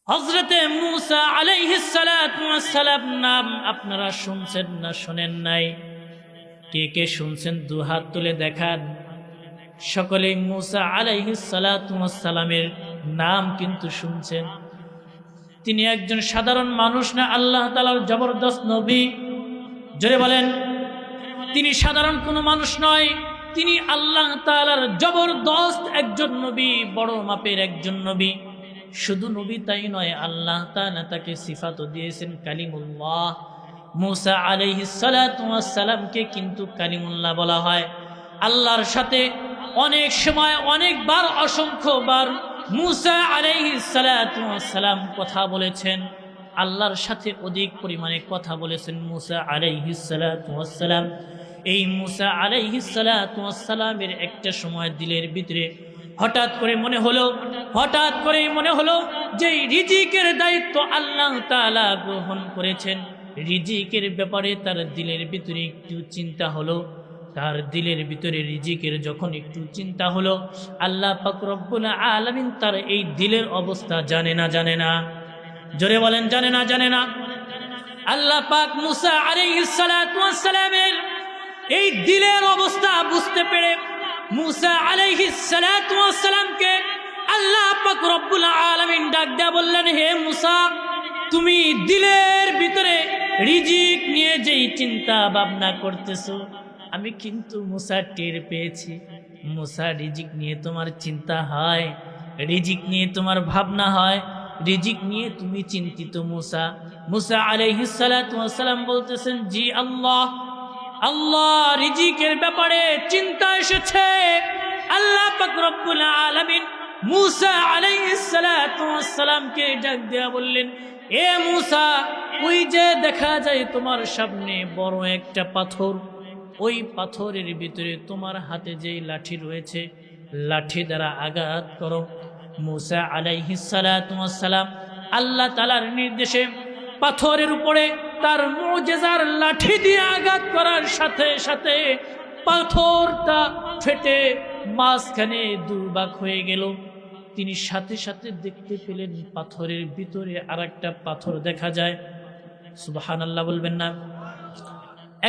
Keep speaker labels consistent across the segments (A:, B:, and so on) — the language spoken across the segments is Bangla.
A: হযরতে মূসা আলাইহিস সালাতু ওয়াস সালাম নাম আপনারা শুনছেন না শোনেন নাই? কে কে শুনছেন দুহাত তুলে দেখান। সকলেই মূসা আলাইহিস সালাতু ওয়াস সালামের নাম কিন্তু শুনছেন। তিনি একজন সাধারণ মানুষ না, আল্লাহ তাআলার জবরদস্ত নবী। জোরে বলেন, তিনি সাধারণ কোনো মানুষ নয়, তিনি আল্লাহ তাআলার জবরদস্ত একজন নবী, বড় মাপের একজন নবী। শুধু নবী তাই নয়, আল্লাহ তাআলা তাকে সিফাতও দিয়েছেন কালিমুল্লাহ। মূসা আলাইহিস সালাতু ওয়াস সালামকে কিন্তু কালিমুল্লাহ বলা হয়। আল্লাহর সাথে অনেক সময়, অনেকবার, অসংখ্যবার মূসা আলাইহিস সালাতু ওয়াস সালাম কথা বলেছেন। আল্লাহর সাথে অধিক পরিমাণে কথা বলেছেন মূসা আলাইহিস সালাতু ওয়াস সালাম। এই মূসা আলাইহিস সালাতু ওয়াস সালামের একটা সময় দিলের ভিতরে হঠাৎ করে মনে হলো যে রিজিকের দায়িত্ব আল্লাহ তাআলা গ্রহণ করেছেন। রিজিকের ব্যাপারে তার দিলের ভিতরে একটু চিন্তা হলো। তার দিলের ভিতরে রিজিকের যখন একটু চিন্তা হলো, আল্লাহ পাক রব্বুল আলামিন তার এই দিলের অবস্থা জানে না? জোরে বলেন, জানে না? আল্লাহ পাক মূসা আলাইহিস সালাতু ওয়াস সালামের এই দিলের অবস্থা বুঝতে পেরে মূসা আলাইহিস সালাতু ওয়াস সালামকে আল্লাহ পাক রব্বুল আলামিন ডাক দেয়া বললেন, হে মূসা, তুমি দিলের ভিতরে রিজিক নিয়ে যেই চিন্তা ভাবনা করতেছো, আমি কিন্তু মূসা টের পেয়েছি। মূসা, রিজিক নিয়ে তোমার চিন্তা হয়, রিজিক নিয়ে তোমার ভাবনা হয়, রিজিক নিয়ে তুমি চিন্তিত মূসা। মূসা আলাইহিস সালাতু ওয়াস সালাম বলতেছেন, জি আল্লাহ, রিজিকের ব্যাপারে চিন্তা এসেছে। আল্লাহ পাক রব্বুল আলামিন মূসা আলাইহিস সালাতু ওয়াস সালামকে ডাক দেয়া বললেন, এ মূসা, ওই যে দেখা যায় তোমার সামনে বড় একটা পাথর, ওই পাথরের ভিতরে তোমার হাতে যেই লাঠি রয়েছে, লাঠি দ্বারা আঘাত করো। মূসা আলাইহিস সালাতু ওয়াস সালাম আল্লাহ তাআলার নির্দেশে পাথরের উপরে তার মুজিজার লাঠি দিয়ে আঘাত করার সাথে সাথে পাথরটা ফেটে মাঝখানে দুভাগ হয়ে গেল। তিনি সাথে সাথে দেখতে পেলেন পাথরের ভিতরে আরেকটা পাথর দেখা যায়। সুবহানাল্লাহ বলবেন না?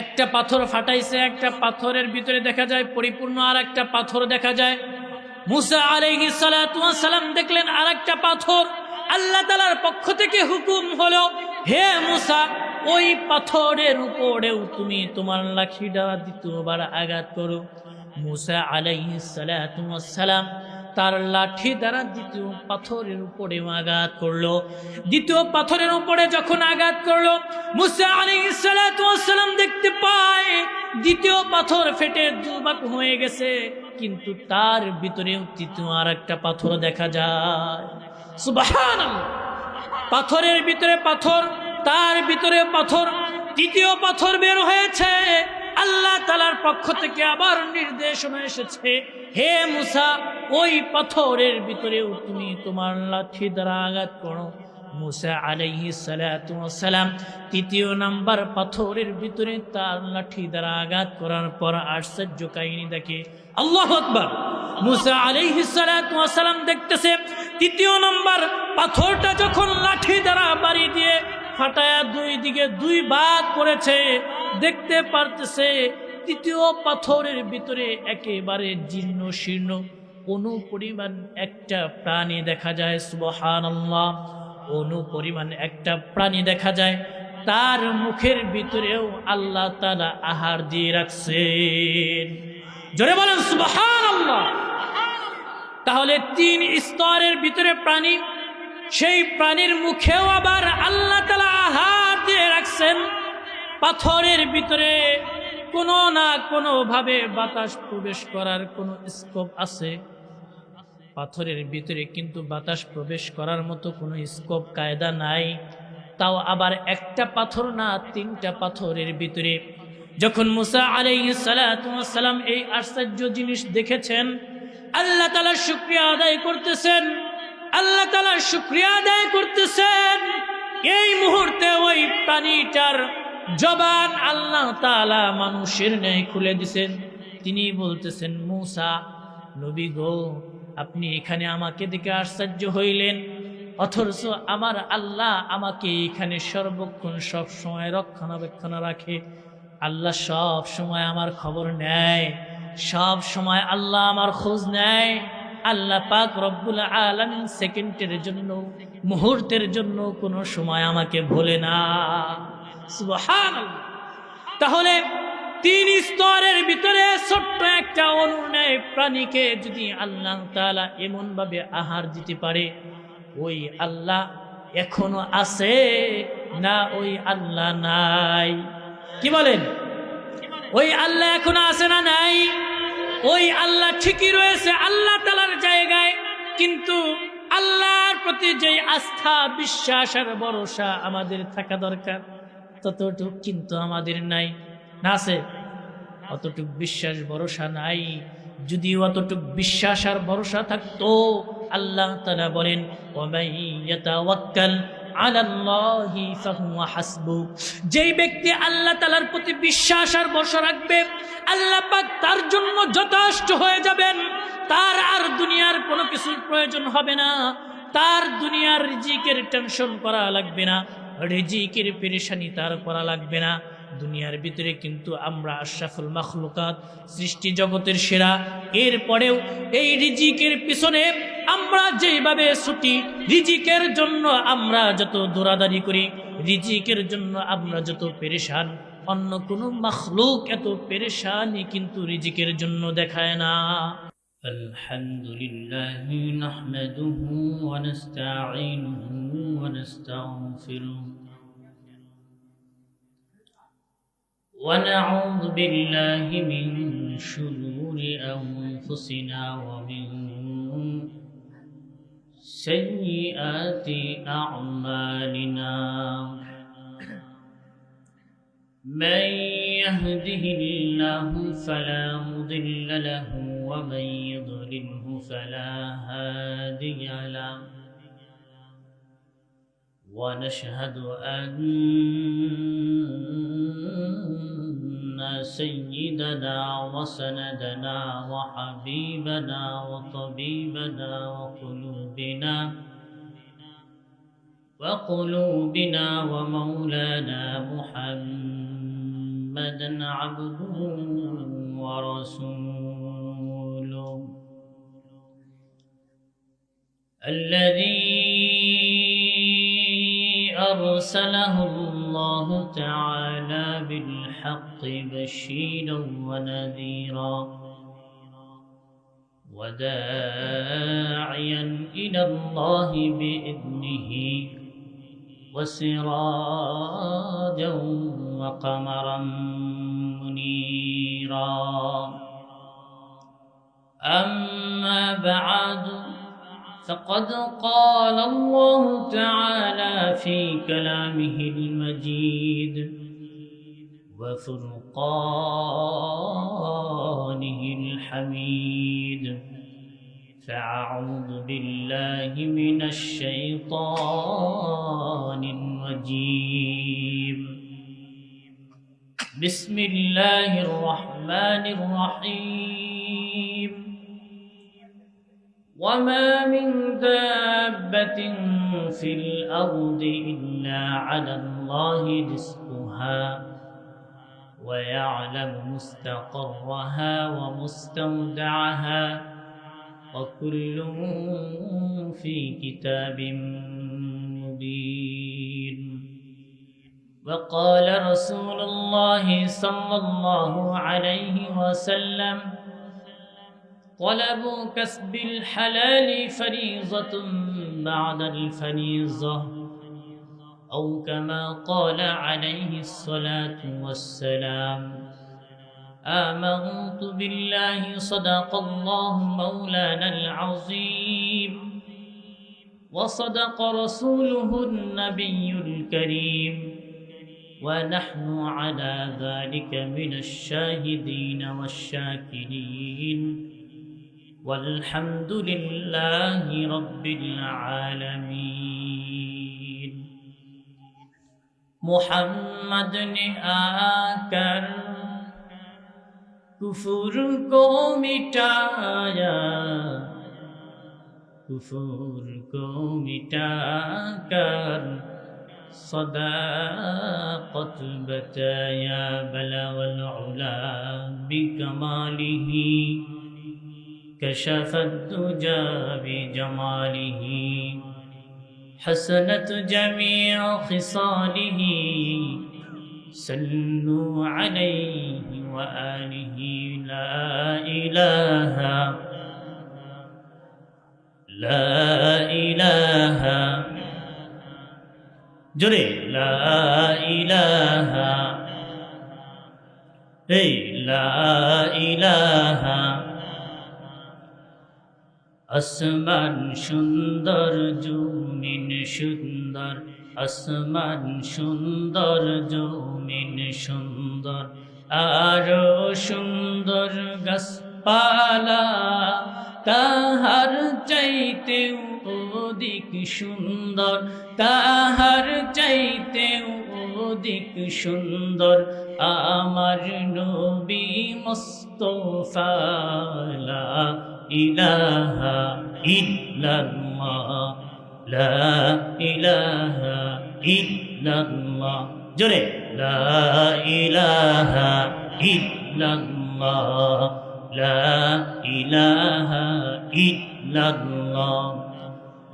A: একটা পাথর ফাটাইছে, একটা পাথরের ভিতরে দেখা যায় পরিপূর্ণ আরেকটা পাথর দেখা যায়। মূসা আলাইহিস সালাতু ওয়াস সালাম দেখলেন আরেকটা পাথর। আল্লাহ তাআলার পক্ষ থেকে হুকুম হলো, হে মূসা, ওই পাথরের উপরেও তুমি তোমার লাঠি দ্বারা দ্বিতীয়বার আঘাত করো। মূসা আলাইহিস সালাতু ওয়াস সালাম তার লাঠি দ্বারা দ্বিতীয় পাথরের উপরে আঘাত করলো। দ্বিতীয় পাথরের উপরে যখন আঘাত করলো, মূসা আলাইহিস সালাতু ওয়াস সালাম দেখতে পায় দ্বিতীয় পাথর ফেটে দুভাগ হয়ে গেছে, কিন্তু তার ভিতরেও তৃতীয় আরেকটা পাথর দেখা যায়। সুবহানাল্লাহ! পাথরের ভিতরে পাথর, তার ভিতরে পাথর, তৃতীয় পাথর বের হয়েছে। আল্লাহ তাআলার পক্ষ থেকে আবার নির্দেশনা এসেছে, হে মূসা, ওই পাথরের ভিতরেও তুমি তোমার লাঠি দ্বারা আঘাত করো। মূসা আলাইহিস সালাতু ওয়াস সালাম তৃতীয় নাম্বার পাথরের ভিতরে তার লাঠি দ্বারা আঘাত করার পর আশ্চর্য কাহিনী দেখে। আল্লাহু আকবার! মূসা আলাইহিস সালাতু ওয়াস সালাম দেখতেছে তৃতীয় নাম্বার পাথরটা যখন লাঠি দ্বারা বাড়ি দিয়ে ফাটায়া দুই দিকে দুই ভাগ করেছে, দেখতে পারতেছে তৃতীয় পাথরের ভিতরে একেবারে জীর্ণ শীর্ণ অনুপরিমাণ একটা প্রাণী দেখা যায়। সুবহানাল্লাহ! অনুপরিমাণ একটা প্রাণী দেখা যায়, তার মুখের ভিতরেও আল্লাহ তাআলা আহার দিয়ে রাখছেন। জোরে বলেন সুবহানাল্লাহ! তাহলে তিন স্তরের ভিতরে প্রাণী, সেই প্রাণীর মুখেও আবার আল্লাহ তাআলা আহার দিয়ে রাখছেন। পাথরের ভিতরে কোনো না কোনো ভাবে বাতাস প্রবেশ করার কোনো স্কোপ আছে। পাথরের ভিতরে কিন্তু বাতাস প্রবেশ করার মতো কোনো স্কোপ কায়দা নাই। তাও আবার একটা পাথর না, তিনটা পাথরের ভিতরে। যখন মূসা আলাইহিস সালাতু ওয়াস সালাম এই আশ্চর্য জিনিস দেখেছেন, আল্লাহ তাআলার শুকরিয়া আদায় করতেছেন। আল্লাহ তাআলার শুকরিয়া আদায় করতেছেন। এই মুহূর্তে ওই প্রাণীটার জবান আল্লাহ তাআলা মানুষের ন্যায় খুলে দিয়েছেন। তিনি বলতেছেন, মূসা নবী গো, আপনি এখানে আমাকে দেখে আশ্চর্য হইলেন, অথচ আমার আল্লাহ আমাকে এখানে সর্বক্ষণ সব সময় রক্ষণাবেক্ষণ রাখে। আল্লাহ সব সময় আমার খবর নেয়, সব সময় আল্লাহ আমার খোঁজ নেয়। আল্লাহ পাক রব্বুল আলামিন সেকেন্ডের জন্য, মুহূর্তের জন্য কোনো সময় আমাকে ভোলে না। সুবহানাল্লাহ। তাহলে 3 স্তরের ভিতরে ছোট্ট একটা অনুনয় প্রাণীকে যদি আল্লাহ তাআলা এমন ভাবে আহার দিতে পারে, ওই আল্লাহ এখনো আছে না ওই আল্লাহ নাই? কি বলেন? ওই আল্লাহ এখনো আছে না নাই? ওই আল্লাহ ঠিকই রয়েছে আল্লাহ তাআলার জায়গায়, কিন্তু আল্লাহর প্রতি যে আস্থা, বিশ্বাস আর ভরসা আমাদের থাকা দরকার, ততটুক কিন্তু আমাদের নাই। না আছে? অতটুক বিশ্বাস ভরসা নাই। যদি অতটুক বিশ্বাস আর ভরসা থাকতো, আল্লাহ তাআলা বলেন ওয়ামান ইয়াতাওয়াক্কাল আলাল্লাহি ফাহুয়া হাসবু, যেই ব্যক্তি আল্লাহ তাআলার প্রতি বিশ্বাস আর ভরসা রাখবে, আল্লাহ পাক তার জন্য যথেষ্ট হয়ে যাবেন। তার আর দুনিয়ার কোনো কিছুর প্রয়োজন হবে না, তার দুনিয়ার রিজিকের টেনশন করা লাগবে না, রিজিকের পেরেশানি তার করা লাগবে না। দুনিয়ার ভিতরে কিন্তু আমরা আশরাফুল মাখলুকাত, সৃষ্টি জগতের সেরা, এরপরেও এই রিজিকের পিছনে আমরা যেভাবে ছুটি, রিজিকের জন্য আমরা যত দৌড়াদৌড়ি করি, রিজিকের জন্য আমরা যত পেরেশান, অন্য কোনো মাখলুক এত পেরেশানি কিন্তু রিজিকের জন্য দেখায় না। আলহামদুলিল্লাহ নাহমাদুহু ওয়া নাস্তাঈনুহু ওয়া নাস্তাগফিরুহু ونعوذ بالله من شرور أنفسنا ومن سيئات أعمالنا من يهده الله فلا مضل له ومن يضلله فلا هادي له ونشهد أن سيدنا وسندنا وحبيبنا وطبيبنا وقلوبنا ومولانا محمدا عبده ورسوله الذي أرسله الله تعالى بالحق بشيرا ونذيرا وداعيا إلى الله بإذنه وسراجا وقمرا منيرا. أما بعد، فقد قال الله تعالى في كلامه المجيد وفرقانه الحميد، فأعوذ بالله من الشيطان الرجيم. بسم الله الرحمن الرحيم. وما من دابة في الأرض إلا على الله رزقها ويعلم مستقرها ومستودعها وكل في كتاب مبين. وقال رسول الله صلى الله عليه وسلم: طلب كسب الحلال فريضة بعد الفريضة، أو كما قال عليه الصلاة والسلام. آمنت بالله صدق الله مولانا العظيم، وصدق رسوله النبي الكريم، ونحن على ذلك من الشاهدين والشاكرين، والحمد لله رب العالمين. محمد نے آکر کفر کو مٹایا، कुफूर को मिटाकर सदाकत बताया बलवल उला बिकमालिही कशफत दुजा बिजमालिही हसनत जमीअ खिसालिही सल्लु अलैहि व आलिहि ला इलाहा जोरे ला इलाहा আসমান সুন্দর জমিন সুন্দর আসমান সুন্দর জমিন সুন্দর আরো সুন্দর গাছপালা তাহার চাইতেও অধিক সুন্দর তাহার চাইতেও অধিক সুন্দর আমার নবী মুস্তাফা লা ইলাহা ইল্লাল্লাহ লা ইলাহা ইল্লাল্লাহ জোরে লা ইলাহা ইল্লাল্লাহ লা ইলাহা ইল্লাল্লাহ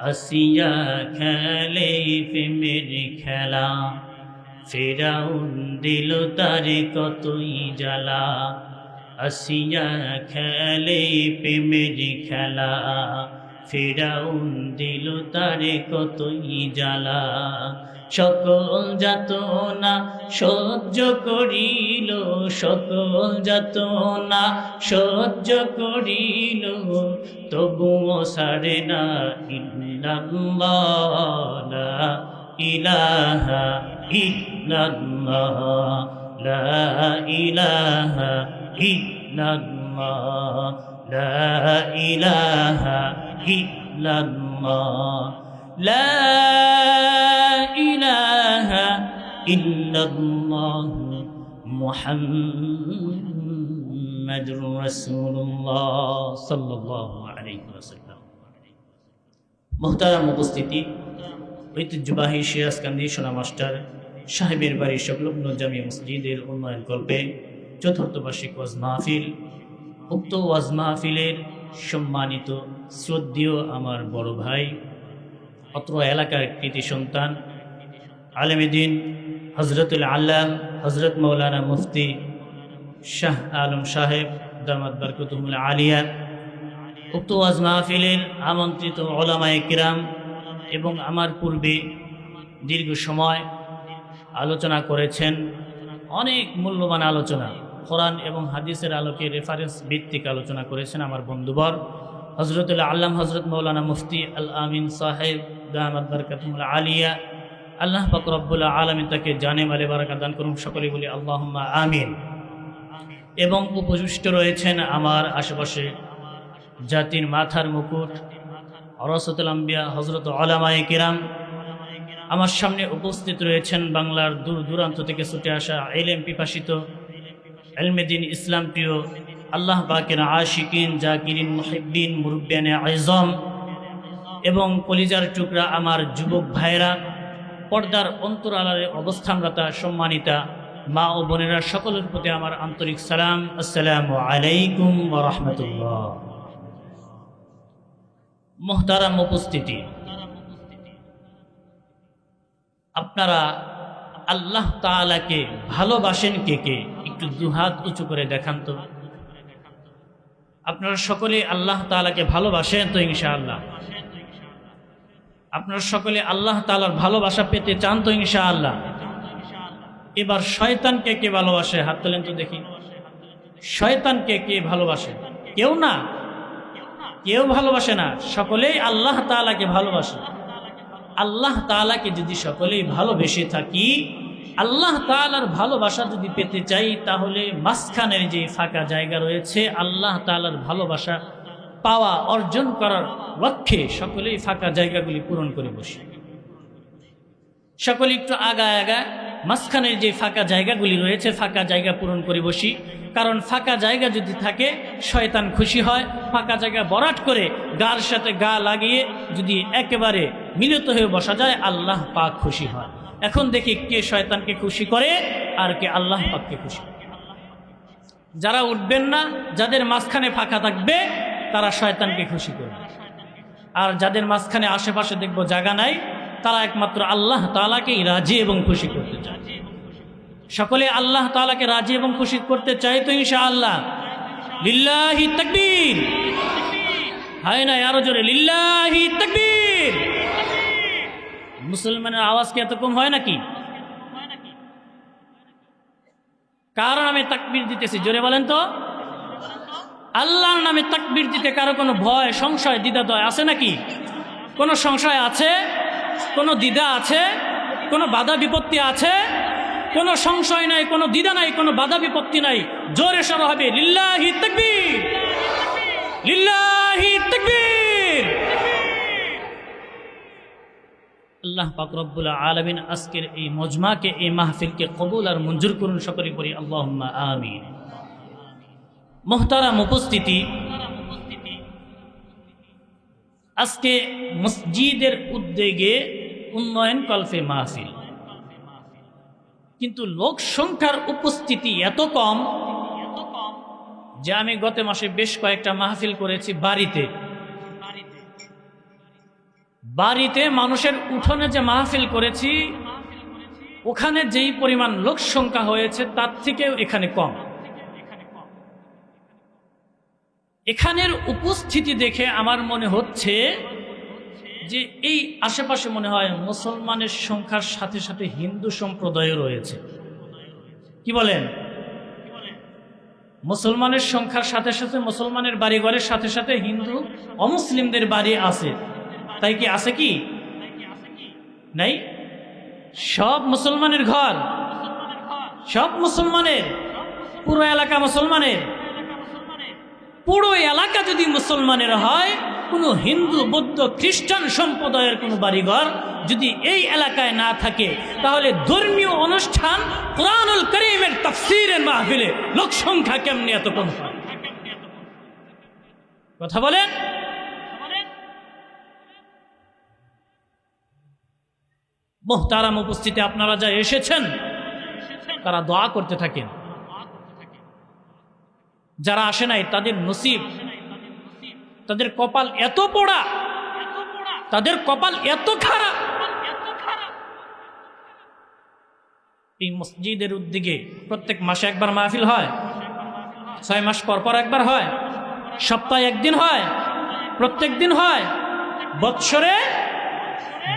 A: আসিয়া খেলে প্রেমের খেলা ফিরাউন দিল তারে কতই জ্বালা আসিয়া খেলে প্রেমের খেলা ফিরাউন দিল তারে কতই জ্বালা সকল যাতনা সহ্য করিল সকল যাতনা সহ্য করিল তবুও ছাড়ে না ইল্লাল্লাহ লা ইলাহা ইল্লাল্লাহ লা ইলাহা ইল্লাল্লাহ লা ইলাহা ইল্লাল্লাহ লা ইলাহা ইল্লাল্লাহ মুহাম্মাদুর রাসূলুল্লাহ সাল্লাল্লাহু আলাইহি ওয়াসাল্লাম। মুহতারাম উপস্থিতি, ঐতিহ্যবাহী সিরাজকান্দি সোনা মাস্টার সাহেবের বাড়ির সংলগ্ন জামিয়া মসজিদের উন্নয়ন কল্পে চতুর্থ বার্ষিক ওয়াজ মাহফিল। উক্ত ওয়াজ মাহফিলের সম্মানিত শ্রদ্ধেয় আমার বড় ভাই, অত্র এলাকার কৃতি সন্তান, আলেমে দ্বীন হজরতুল আল্লাম হজরত মৌলানা মুফতি শাহ আলম সাহেব দামাত বরকতুহুল আলিয়া, উক্ত ওয়াজ মাহফিলের আমন্ত্রিত উলামায়ে কিরাম এবং আমার পূর্বে দীর্ঘ সময় আলোচনা করেছেন, অনেক মূল্যবান আলোচনা, কোরআন এবং হাদিসের আলোকে রেফারেন্স ভিত্তিক আলোচনা করেছেন আমার বন্ধুবর হজরতুল আল্লাম হজরত মৌলানা মুফতি আল আমিন সাহেব দামাত বরকতুহুল আলিয়া। আল্লাহ পাক রব্বুল আলামিন তাকে জানে মালে বারাকাত দান করুন, সকলে বলি আল্লাহুম্মা আমিন। এবং উপবিষ্ট রয়েছেন আমার আশেপাশে জাতির মাথার মুকুট ওরাসাতুল আম্বিয়া হজরত উলামায়ে কিরাম। আমার সামনে উপস্থিত রয়েছেন বাংলার দূর দূরান্ত থেকে ছুটে আসা ইলম পিপাসিত ইলমে দ্বীন ইসলাম প্রিয় আল্লাহ পাকের আশিকিন জাকিরিন মুহিব্বিন মুরব্বিয়ানে আযম এবং কলিজার টুকরা আমার যুবক ভাইরা, পর্দার অন্তরালে অবস্থানরত সম্মানিতা মা ও বোনেরা, সকলের প্রতি আমার আন্তরিক সালাম, আসসালামু আলাইকুম ওয়া রাহমাতুল্লাহ। মুহতারাম উপস্থিতি, আপনারা আল্লাহ তাআলাকে ভালোবাসেন কে কে? একটু দুহাত উঁচু করে দেখান তো। আপনারা সকলে আল্লাহ তাআলাকে ভালোবাসেন তো ইনশাআল্লাহ? আপনারা সকলে আল্লাহ তাআলার ভালোবাসা পেতে চান তো ইনশাআল্লাহ? এবার শয়তানকে কে ভালোবাসে? হাত তোলেন তো দেখি। শয়তানকে কে ভালোবাসে? কেউ না, কেউ ভালোবাসে না, সকলেই আল্লাহ তাআলাকে ভালোবাসে। আল্লাহ তাআলাকে যদি সকলেই ভালোবেসে থাকি, আল্লাহ তাআলার ভালোবাসা যদি পেতে চাই, তাহলে মাঝখানের যে ফাঁকা জায়গা রয়েছে আল্লাহ তাআলার ভালোবাসা পাওয়া অর্জন করার লক্ষ্যে সকলেই ফাঁকা জায়গাগুলি পূরণ করে বসি। সকলে একটু আগা মাঝখানে যে ফাঁকা জায়গাগুলি রয়েছে ফাঁকা জায়গা পূরণ করে বসি, কারণ ফাঁকা জায়গা যদি থাকে শয়তান খুশি হয়। ফাঁকা জায়গা ভরাট করে গার সাথে গা লাগিয়ে যদি একেবারে মিলিত হয়ে বসা যায় আল্লাহ পাক খুশি হয়। এখন দেখি কে শয়তানকে খুশি করে আর কে আল্লাহ পাককে খুশি করে। যারা উঠবেন না, যাদের মাঝখানে ফাঁকা থাকবে তারা শয়তানকে খুশি করবে, আর যাদের মাঝখানে আশেপাশে দেখবো জায়গা নাই তারা একমাত্র আল্লাহ তাআলাকেই রাজি এবং খুশি করতে চায়। সকলে আল্লাহ তাআলাকে রাজি এবং খুশি করতে চাই তো ইনশাআল্লাহ? লিল্লাহি তাকবীর। হয় না আরো জোরে লিল্লাহি তাকবীর। মুসলমানের আওয়াজ কি এত কম হয় নাকি? কার নামে তাকবীর দিতেছি জোরে বলেন তো? আল্লাহর নামে তাকবীর দিতে কারো কোনো ভয় সংশয় দ্বিধাদ্বয় আছে নাকি? কোনো সংশয় আছে? কোনো দ্বিধা আছে? কোনো বাধা বিপত্তি আছে? কোনো সংশয় নাই, কোনো দ্বিধা নাই, কোনো বাধা বিপত্তি নাই। জোরে সরো হবে লিল্লাহি তাকবীর, লিল্লাহি তাকবীর। আল্লাহ পাক রব্বুল আলামিন আজকের এই মজমাকে, এই মাহফিলকে কবুল আর মঞ্জুর করুন। সকলে পড়ি আল্লাহুম্মা আমিন। মুহতারাম উপস্থিতি, আজকে মসজিদের উদ্যোগে উন্নয়ন কল্পে মাহফিল, কিন্তু লোক সংখ্যার উপস্থিতি এত কম যে আমি গত মাসে বেশ কয়েকটা মাহফিল করেছি বাড়িতে মানুষের উঠোনে যে মাহফিল করেছি ওখানে যেই পরিমাণ লোক সংখ্যা হয়েছে তার থেকেও এখানে কম। এখানের উপস্থিতি দেখে আমার মনে হচ্ছে যে এই আশেপাশে মনে হয় মুসলমানের সংখ্যার সাথে সাথে হিন্দু সম্প্রদায় রয়েছে। কি বলেন? মুসলমানের সংখ্যার সাথে সাথে মুসলমানের বাড়িঘরের সাথে সাথে হিন্দু অমুসলিমদের বাড়ি আছে। তাই কি আছে কি নাই? সব মুসলমানের ঘর, সব মুসলমানের, পুরো এলাকা মুসলমানের। পুরো এলাকা যদি মুসলমানের হয়, কোনো হিন্দু বৌদ্ধ খ্রিস্টান সম্প্রদায়ের কোনো বাড়িঘর যদি এই এলাকায় না থাকে, তাহলে ধর্মীয় অনুষ্ঠান কোরআনুল কারীমের তাফসীরের মাহফিলে লোক সংখ্যা কেমনে এত কম হয়? কথা বলেন। মুহতারাম উপস্থিতি, আপনারা যা এসেছেন তারা দোয়া করতে থাকেন। যারা আসে নাই তাদের নসিব, তাদের কপাল এত পোড়া, তাদের কপাল এত খারাপ। এই মসজিদের উদ্যোগে প্রত্যেক মাসে একবার মাহফিল হয়, 6 মাস পর পর একবার হয়, সপ্তাহে একদিন হয়, প্রত্যেক দিন হয়,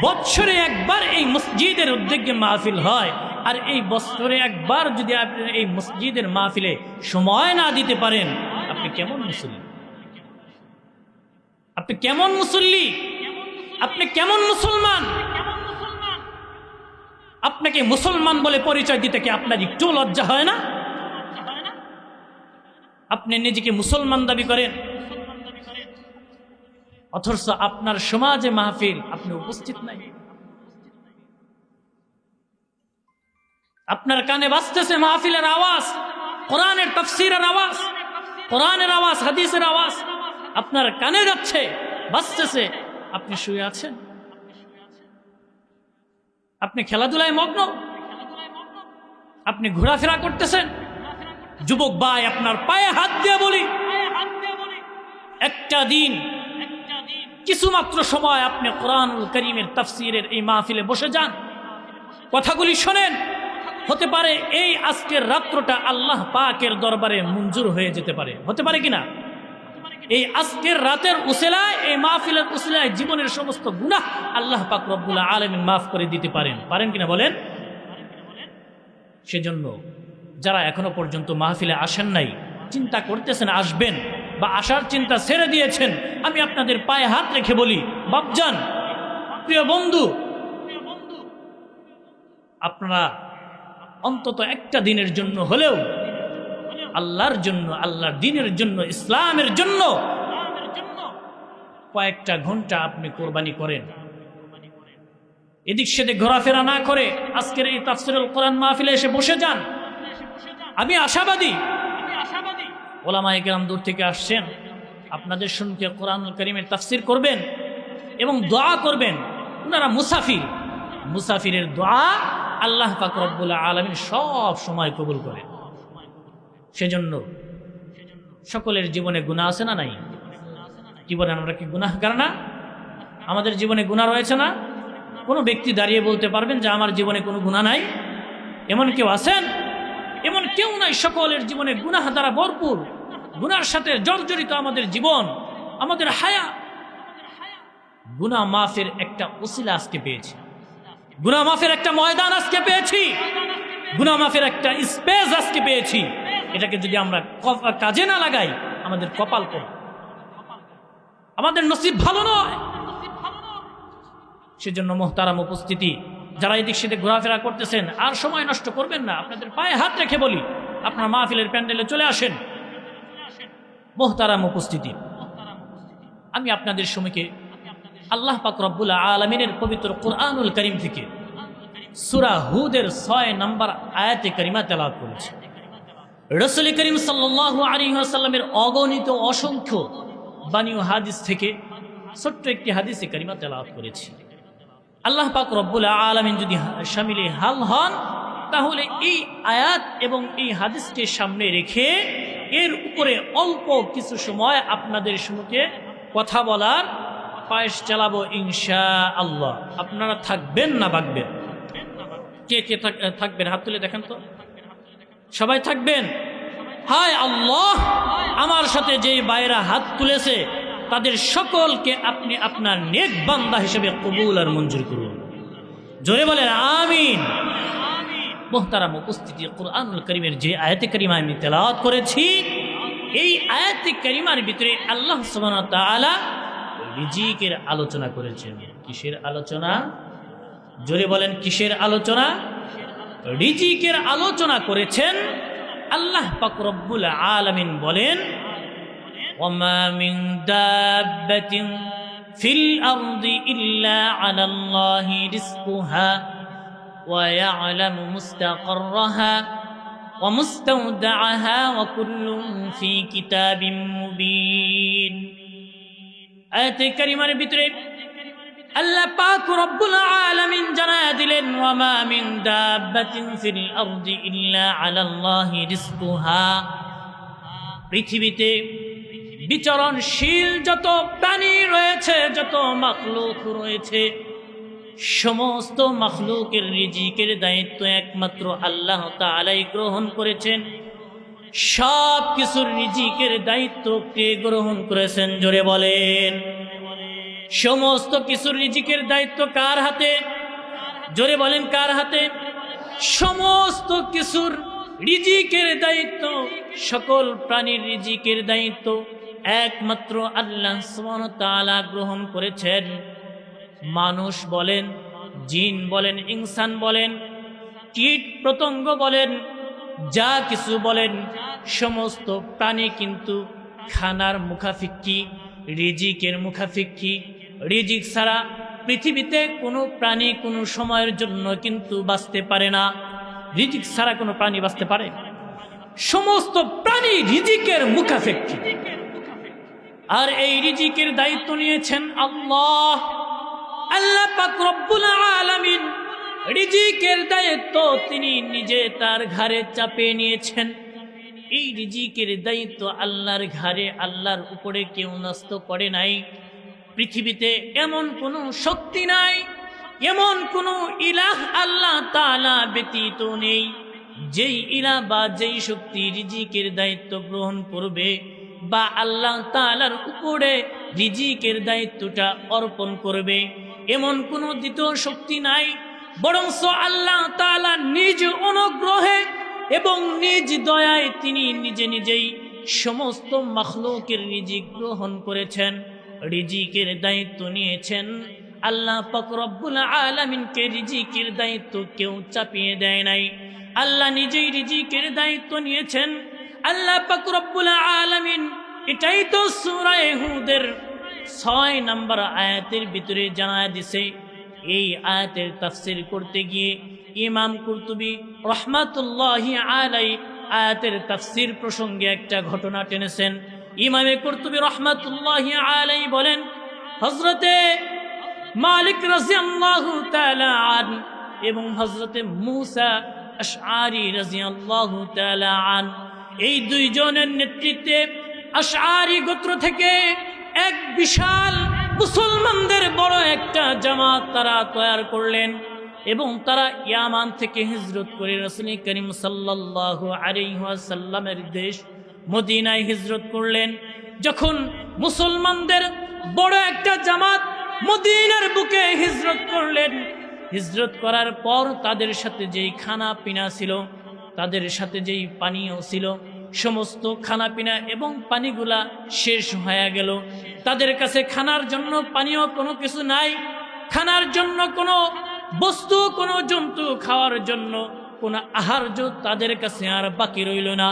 A: বৎসরে একবার এই মসজিদের উদ্যোগে মাহফিল হয়। আর এই বছরে একবার যদি আপনি এই মসজিদের মাহফিলে সময় না দিতে পারেন, আপনি কেমন মুসল্লি? আপনি কেমন মুসল্লি? আপনি কেমন মুসলমান? আপনাকে মুসলমান বলে পরিচয় দিতে কি আপনার একটু লজ্জা হয় না? আপনি নিজেকে মুসলমান দাবি করেন, অথচ আপনার সমাজে মাহফিল আপনি উপস্থিত নাই। আপনার কানে বাজতেছে মাহফিলের আওয়াজ, কোরআনের তাফসীরের আওয়াজ, কোরআনের আওয়াজ, হাদিসের আওয়াজ আপনার কানে যাচ্ছে, বাজতেছে, আপনি শুয়ে আছেন, আপনি খেলাধুলায় মগ্ন, আপনি ঘোরাফেরা করতেছেন। যুবক ভাই, আপনার পায়ে হাত দিয়ে বলি, একটা দিন কিছুমাত্র সময় আপনি কোরআনুল কারীমের তাফসীরের এই মাহফিলে বসে যান, কথাগুলি শোনেন। হতে পারে এই আজকের রাত্রটা আল্লাহ পাকের দরবারে মঞ্জুর হয়ে যেতে পারে। হতে পারে কিনা? এই আজকের রাতের উসিলায়, এই মাহফিলের উসিলায় জীবনের সমস্ত গুনাহ আল্লাহ পাক রব্বুল আলামিন মাফ করে দিতে পারেন কিনা বলেন? সেজন্য যারা এখনো পর্যন্ত মাহফিলে আসেন নাই, চিন্তা করতেছেন আসবেন বা আসার চিন্তা ছেড়ে দিয়েছেন, আমি আপনাদের পায়ে হাত রেখে বলি, বাপজান, প্রিয় বন্ধু, আপনারা অন্তত একটা দিনের জন্য হলেও আল্লাহর জন্য, আল্লাহর দ্বীনের জন্য, ইসলামের জন্য কয়েকটা ঘন্টা আপনি কোরবানি করেন। এদিক সেদিক ঘোরাফেরা না করে আজকের এই তাফসীরুল কোরআন মাহফিলে এসে বসে যান। আমি আশাবাদী ওলামায়ে কেরাম দূর থেকে আসছেন, আপনাদের সঙ্গে কোরআনুল কারীমের তাফসীর করবেন এবং দোয়া করবেন। ওনারা মুসাফিরের দোয়া আল্লাহ পাক রব্বুল আলামিন সব সময় কবুল করেন। সেজন্য সকলের জীবনে গুনাহ আছে না নাই? কি বলেন, আমরা কি গুনাহগার না? আমাদের জীবনে গুনাহ রয়েছে না? কোনো ব্যক্তি দাঁড়িয়ে বলতে পারবেন যে আমার জীবনে কোনো গুনাহ নাই? এমন কেউ আছেন? এমন কেউ নাই। সকলের জীবনে গুনাহ দ্বারা ভরপুর, গুনাহর সাথে জর্জরিত আমাদের জীবন, আমাদের হায়া। গুনাহ মাফের একটা ওসিলা আজকে পেয়েছি, গুনাহ মাফের একটা ময়দান আজকে পেয়েছি, গুনাহ মাফের একটা স্পেস আজকে পেয়েছি। এটাকে যদি আমরা কাজে না লাগাই আমাদের কপাল পড়ে, আমাদের নসিব ভালো নয়। সেজন্য মুহতারাম উপস্থিতি, যারা এদিক সেদিক ঘোরাফেরা করতেছেন আর সময় নষ্ট করবেন না। আপনাদের পায়ে হাত রেখে বলি, আপনার মাহফিলের প্যান্ডেলে চলে আসেন। মুহতারাম উপস্থিতি, আমি আপনাদের সময়কে আল্লাহ পাক রব্বুল আলামিনের পবিত্র কুরআনুল কারীম থেকে সূরা হুদের 6 নম্বর আয়াতে কারিমা তেলাওয়াত করেছি। রাসূল করিম সাল্লাল্লাহু আলাইহি ওয়াসাল্লামের অগণিত অসংখ্য বাণী ও হাদিস থেকে ছোট্ট একটি হাদিসে কারিমা তেলাওয়াত করেছি। আল্লাহ পাক রব্বুল আলামিন যদি শামিলে হাল হন, তাহলে এই আয়াত এবং এই হাদিসকে সামনে রেখে এর উপরে অল্প কিছু সময় আপনাদের সম্মুখে কথা বলার পায়েস চালাবো ইনশাআল্লাহ। আপনারা থাকবেন না ভাগবেন? কে কে থাকবেন? হাত তুলে দেখেন তো। সবাই থাকবেন? হায় আল্লাহ, আমার সাথে যেই ভাইরা হাত তুলেছে তাদের সকলকে আপনি আপনার নেক বান্দা হিসেবে কবুল আর মঞ্জুর করুন। জোরে বলেন আমিন। মুহতারাম উপস্থিতি, কুরআনুল কারীমের যে আয়াতে কারিমা আমি তেলাওয়াত করেছি, এই আয়াতে কারিমার ভিতরে আল্লাহ সুবহানাহু ওয়া তাআলা রিজিকের আলোচনা করেছেন। কিসের আলোচনা? জোরে বলেন কিসের আলোচনা? রিজিকের আলোচনা করেছেন। আল্লাহ পাক রব্বুল আলামিন বলেন, ওয়ামা মিন দাব্বাতিন ফিল আরদি ইল্লা আলাল্লাহি রিজকুহা ওয়া ইয়ালামু মুস্তাকাররাহা ওয়া মুস্তাওদাআহা ওয়া কুল্লুন ফি কিতাবিম মুবিন। আয়াতে কারিমার ভিতরে আল্লাহ পাক রব্বুল আলামিন জানায়া দিলেন, ওয়ামা মিন দাব্বাতিন ফিল আরদি ইল্লা আলাল্লাহি রিজকুহা। পৃথিবীতে বিচরণশীল যত প্রাণী রয়েছে, যত মাখলুক রয়েছে, সমস্ত মাখলুকের রিজিকের দায়িত্ব একমাত্র আল্লাহ তাআলাই গ্রহণ করেছেন। সব কিছুর রিজিকের দায়িত্ব কে গ্রহণ করেছেন? জোরে বলেন। সমস্ত কিছুর রিজিকের দায়িত্ব কার হাতে? জোরে বলেন কার হাতে? সমস্ত কিছুর রিজিকের দায়িত্ব, সকল প্রাণীর রিজিকের দায়িত্ব একমাত্র আল্লাহ সুবহানাহু ওয়া তাআলা গ্রহণ করেছেন। মানুষ বলেন, জিন বলেন, ইনসান বলেন, কীট পতঙ্গ বলেন, যা কিছু বলেন, সমস্ত প্রাণী কিন্তু খানার মুখাফিক্কি, রিজিকের মুখাফিক্কি। রিজিক ছাড়া পৃথিবীতে কোনো প্রাণী কোনো সময়ের জন্য কিন্তু বাঁচতে পারে না। রিজিক ছাড়া কোনো প্রাণী বাঁচতে পারে? সমস্ত প্রাণী রিজিকের মুখাফিক্কি। আর এই রিজিকের দায়িত্ব নিয়েছেন আল্লাহ। আল্লাহ পাক রব্বুল আলামিন রিজিকের দায়িত্ব তিনি নিজে তার ঘাড়ে চাপিয়ে নিয়েছেন। এই রিজিকের দায়িত্ব আল্লাহর ঘাড়ে, আল্লাহর উপরে কেউ ন্যস্ত করে নাই। পৃথিবীতে এমন কোনো শক্তি নাই, এমন কোনো ইলাহ আল্লাহ তাআলা ব্যতীত নেই, যেই ইলাহ বা যেই শক্তি রিজিকের দায়িত্ব গ্রহণ করবে বা আল্লাহ তাআলার উপরে রিজিকের দায়িত্বটা অর্পণ করবে। এমন কোনো দ্বিতীয় শক্তি নাই, বরঞ্চ আল্লাহ তাআলা নিজ অনুগ্রহে এবং নিজ দয়ায় তিনি নিজে নিজেই সমস্ত মাখলুকের রিজিক গ্রহণ করেছেন, রিজিকের দায়িত্ব নিয়েছেন। আল্লাহ পাক রব্বুল আলামিনকে রিজিকের দায়িত্ব কেউ চাপিয়ে দেয় নাই, আল্লাহ নিজেই রিজিকের দায়িত্ব নিয়েছেন। আল্লাহ পাক রব্বুল আলামিন এটাই তো সূরা হুদের 6 নম্বর আয়াতের ভিতরে জানায় দিছে, এই আয়াতের তাফসীর করতে গিয়ে ইমাম কুরতুবী রাহমাতুল্লাহি আলাইহি আয়াতের তাফসীর প্রসঙ্গে একটা ঘটনা টেনেছেন। ইমামে কুরতুবী রাহমাতুল্লাহি আলাইহি বলেন, হযরতে মালিক রাদিয়াল্লাহু তাআলা আন এবং হযরতে মূসা আশআরী রাদিয়াল্লাহু তাআলা আন, এই দুইজনের নেতৃত্বে আশআরী গোত্র থেকে এক বিশাল মুসলমানদের বড় একটা জামাত তারা তৈরি করলেন এবং তারা ইয়ামান থেকে হিজরত করে রাসূল করিম সাল্লাল্লাহু আলাইহি ওয়াসাল্লামের দেশ মদিনায় হিজরত করলেন। যখন মুসলমানদের বড় একটা জামাত মদিনার বুকে হিজরত করলেন, হিজরত করার পর তাদের সাথে যেই খানা পিনা ছিল, তাদের সাথে যেই পানীয় ছিল, সমস্ত খানা পিনা এবং পানিগুলা শেষ হয়ে গেল। তাদের কাছে খানার জন্য পানীয় কোনো কিছু নাই, খানার জন্য কোনো বস্তু, কোনো জন্তু খাওয়ার জন্য কোনো আহার্য তাদের কাছে আর বাকি রইল না,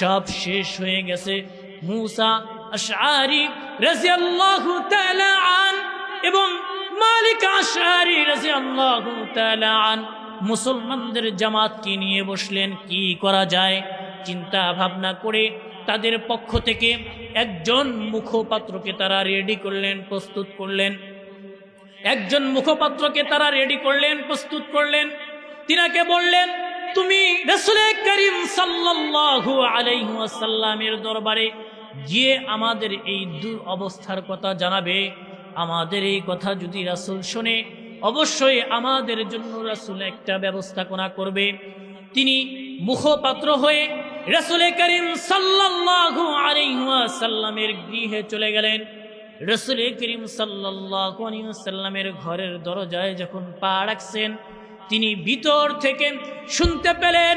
A: সব শেষ হয়ে গেছে। মূসা আশআরী রাদিয়াল্লাহু তাআলা আন এবং মালিক আশআরী রাদিয়াল্লাহু তাআলা আন মুসলমানদের জামাতকে নিয়ে বসলেন, কি করা যায় চিন্তা ভাবনা করে তাদের পক্ষ থেকে একজন মুখপাত্রকে তারা রেডি করলেন, প্রস্তুত করলেন। একজন মুখপাত্রকে তারা রেডি করলেন, প্রস্তুত করলেন। তিনাকে বললেন, তুমি রাসূল করিম সাল্লাল্লাহু আলাইহি ওয়াসাল্লামের দরবারে গিয়ে আমাদের এই দুরবস্থার কথা জানাবে। আমাদের এই কথা যদি রাসূল শুনে অবশ্যই আমাদের জন্য রাসূল একটা ব্যবস্থাপনা করবে। তিনি মুখপাত্র হয়ে রাসূল করিম সাল্লাল্লাহু আলাইহি ওয়াসাল্লামের গৃহে চলে গেলেন। রাসূল করিম সাল্লাল্লাহু আলাইহি ওয়াসাল্লামের ঘরের দরজায় যখন পা রাখছেন, তিনি ভিতর থেকে শুনতে পেলেন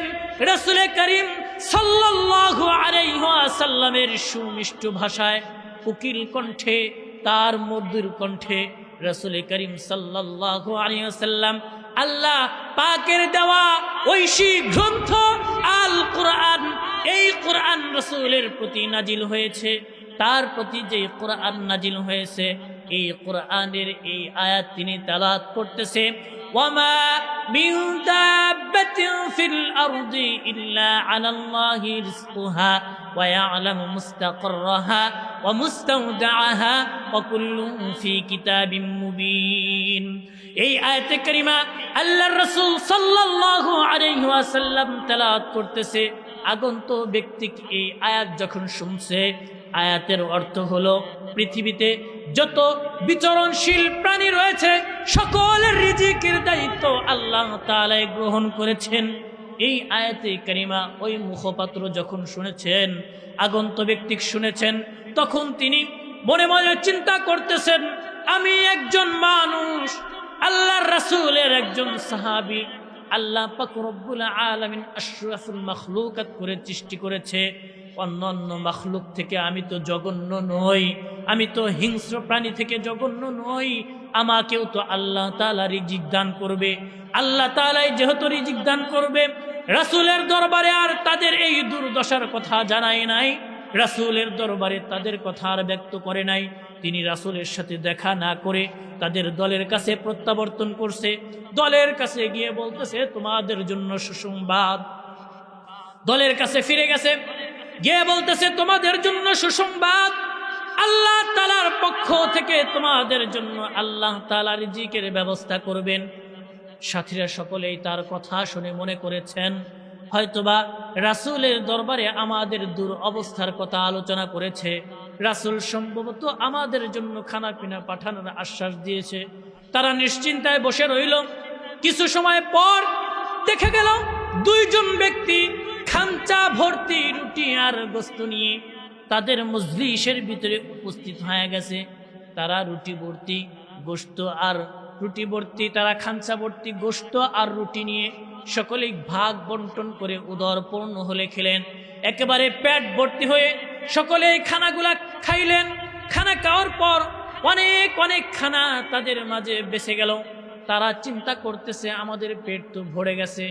A: রাসূল করিম সাল্লাল্লাহু আলাইহি ওয়াসাল্লামের সুমিষ্ট ভাষায়, কোকিল কণ্ঠে, তার মধুর কণ্ঠে রাসূল করিম সাল্লাল্লাহু আলাইহি ওয়াসাল্লাম আল্লাহ পাকের দেওয়া ঐশী গ্রন্থ আল কোরআন, এই কোরআন রাসূলের প্রতি নাজিল হয়েছে। তার প্রতি যে কোরআন নাজিল হয়েছে, এই কোরআনের এই আয়াত তিনি তেলাওয়াত করতেছে। ওয়ামা মিন দাব্বাতিন ফিল আরদি ইল্লা আলাল্লাহি রিজকুহা ওয়া ইয়ালামু মুস্তাকাররাহা ওয়া মুস্তাওদাআহা ওয়া কুল্লুন ফি কিতাবিম মুবিন। এই আয়াতে কারিমা আল্লাহর রাসূল সাল্লাল্লাহু আলাইহি ওয়াসাল্লাম তেলাওয়াত করতেছে। আগন্তুক ব্যক্তি এই আয়াত যখন শুনছে, আয়াতের অর্থ হলো পৃথিবীতে যত বিচরণশীল প্রাণী রয়েছে সকলের রিজিকের দায়িত্ব আল্লাহ তাআলা গ্রহণ করেছেন। এই আয়াতে কারিমা ওই মুখপাত্র যখন শুনেছেন, আগন্তুক ব্যক্তি শুনেছেন, তখন তিনি মনে মনে চিন্তা করতেছেন, আমি একজন মানুষ, আল্লাহর রাসূলের একজন সাহাবী, আল্লাহ পাক রব্বুল আলামিন আশরাফুল মাখলুকাত করে সৃষ্টি করেছে। অন্যান্য মাখলুক থেকে আমি তো জঘন্য নই, আমি তো হিংস্র প্রাণী থেকে জঘন্য নই, আমাকেও তো আল্লাহ তাআলা রিজিক দান করবে। আল্লাহ তাআলাই যেহেতু রিজিক দান করবে, রাসূলের দরবারে আর তাদের এই দুর্দশার কথা জানায় নাই, রাসূলের দরবারে তাদের কথা আর ব্যক্ত করে নাই। তিনি রাসূলের সাথে দেখা না করে তাদের দলের কাছে প্রত্যাবর্তন করছে। দলের কাছে গিয়ে বলতেছে, তোমাদের জন্য সুসংবাদ। দলের কাছে ফিরে গেছে, গিয়ে বলতেছে, তোমাদের জন্য সুসংবাদ, আল্লাহ তাআলার পক্ষ থেকে তোমাদের জন্য আল্লাহ তাআলা রিজিকের ব্যবস্থা করবেন। সাথীরা সকলেই তার কথা শুনে মনে করেছেন হয়তোবা রাসূলের দরবারে আমাদের দুরবস্থার কথা আলোচনা করেছে, রাসূল সম্ভবত আমাদের জন্য খানা পিনা পাঠানোর আশ্বাস দিয়েছে। তারা নিশ্চিন্তায় বসে রইল। কিছু সময় পর দেখা গেল দুইজন ব্যক্তি খাঞ্চা ভর্তি রুটি আর গোশত নিয়ে তাদের মজলিসের ভিতরে উপস্থিত হয়ে গেছে। তারা রুটি ভর্তি গোশত আর রুটি ভর্তি, তারা খাঞ্চা ভর্তি গোশত আর রুটি নিয়ে সকলেই ভাগ বন্টন করে উদর পূর্ণ হলে খেলেন। একেবারে পেট ভর্তি হয়ে সকলেই খানাগুলা খাইলেন। খানা খাওয়ার পর অনেক অনেক খানা তাদের মাঝে বেঁচে গেল। তারা চিন্তা করতেছে, আমাদের পেট তো ভরে গেছে,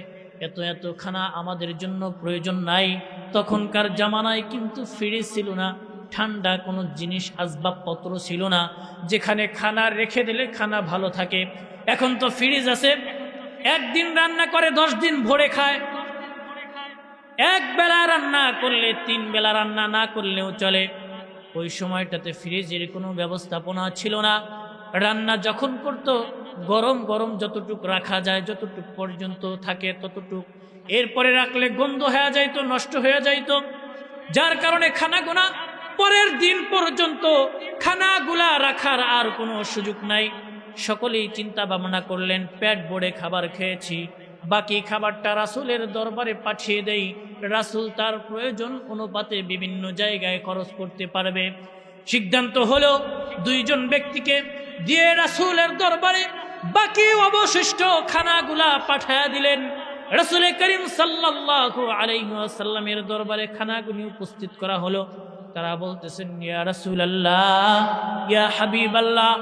A: এত এত খানা আমাদের জন্য প্রয়োজন নাই। তখনকার জামানায় কিন্তু ফ্রিজ ছিল না, ঠান্ডা কোনো জিনিস আসবাবপত্র ছিল না যেখানে খানা রেখে দিলে খানা ভালো থাকে। এখন তো ফ্রিজ আছে, একদিন রান্না করে 10 দিন ভরে খায়। এক বেলা রান্না করলে 3 বেলা রান্না না করলেও চলে। ওই সময়টাতে ফ্রিজের কোনো ব্যবস্থাপনা ছিল না। রান্না যখন করতো গরম গরম যতটুক রাখা যায়, যতটুক পর্যন্ত থাকে ততটুক, এরপরে রাখলে গন্ধ হয়ে যাইতো, নষ্ট হয়ে যাইতো। যার কারণে খানাগুলা পরের দিন পর্যন্ত খানাগুলা রাখার আর কোনো সুযোগ নাই। সকলেই চিন্তা ভাবনা করলেন, পেট ভরে খাবার খেয়েছি, বাকি খাবারটা রাসূলের দরবারে পাঠিয়ে দেই, রাসূল তার প্রয়োজন অনুপাতে বিভিন্ন জায়গায় খরচ করতে পারবে। সিদ্ধান্ত হলো 2 জন ব্যক্তিকে দিয়ে রাসূলের দরবারে বাকি অবশিষ্ট খানাগুলা পাঠিয়ে দিলেন। রাসূল করিম সাল্লাল্লাহু আলাইহি ওয়াসাল্লামের দরবারে খানাগুলি উপস্থিত করা হলো। তারা বলতেছেন, ইয়া রাসূলুল্লাহ, ইয়া হাবিবাল্লাহ,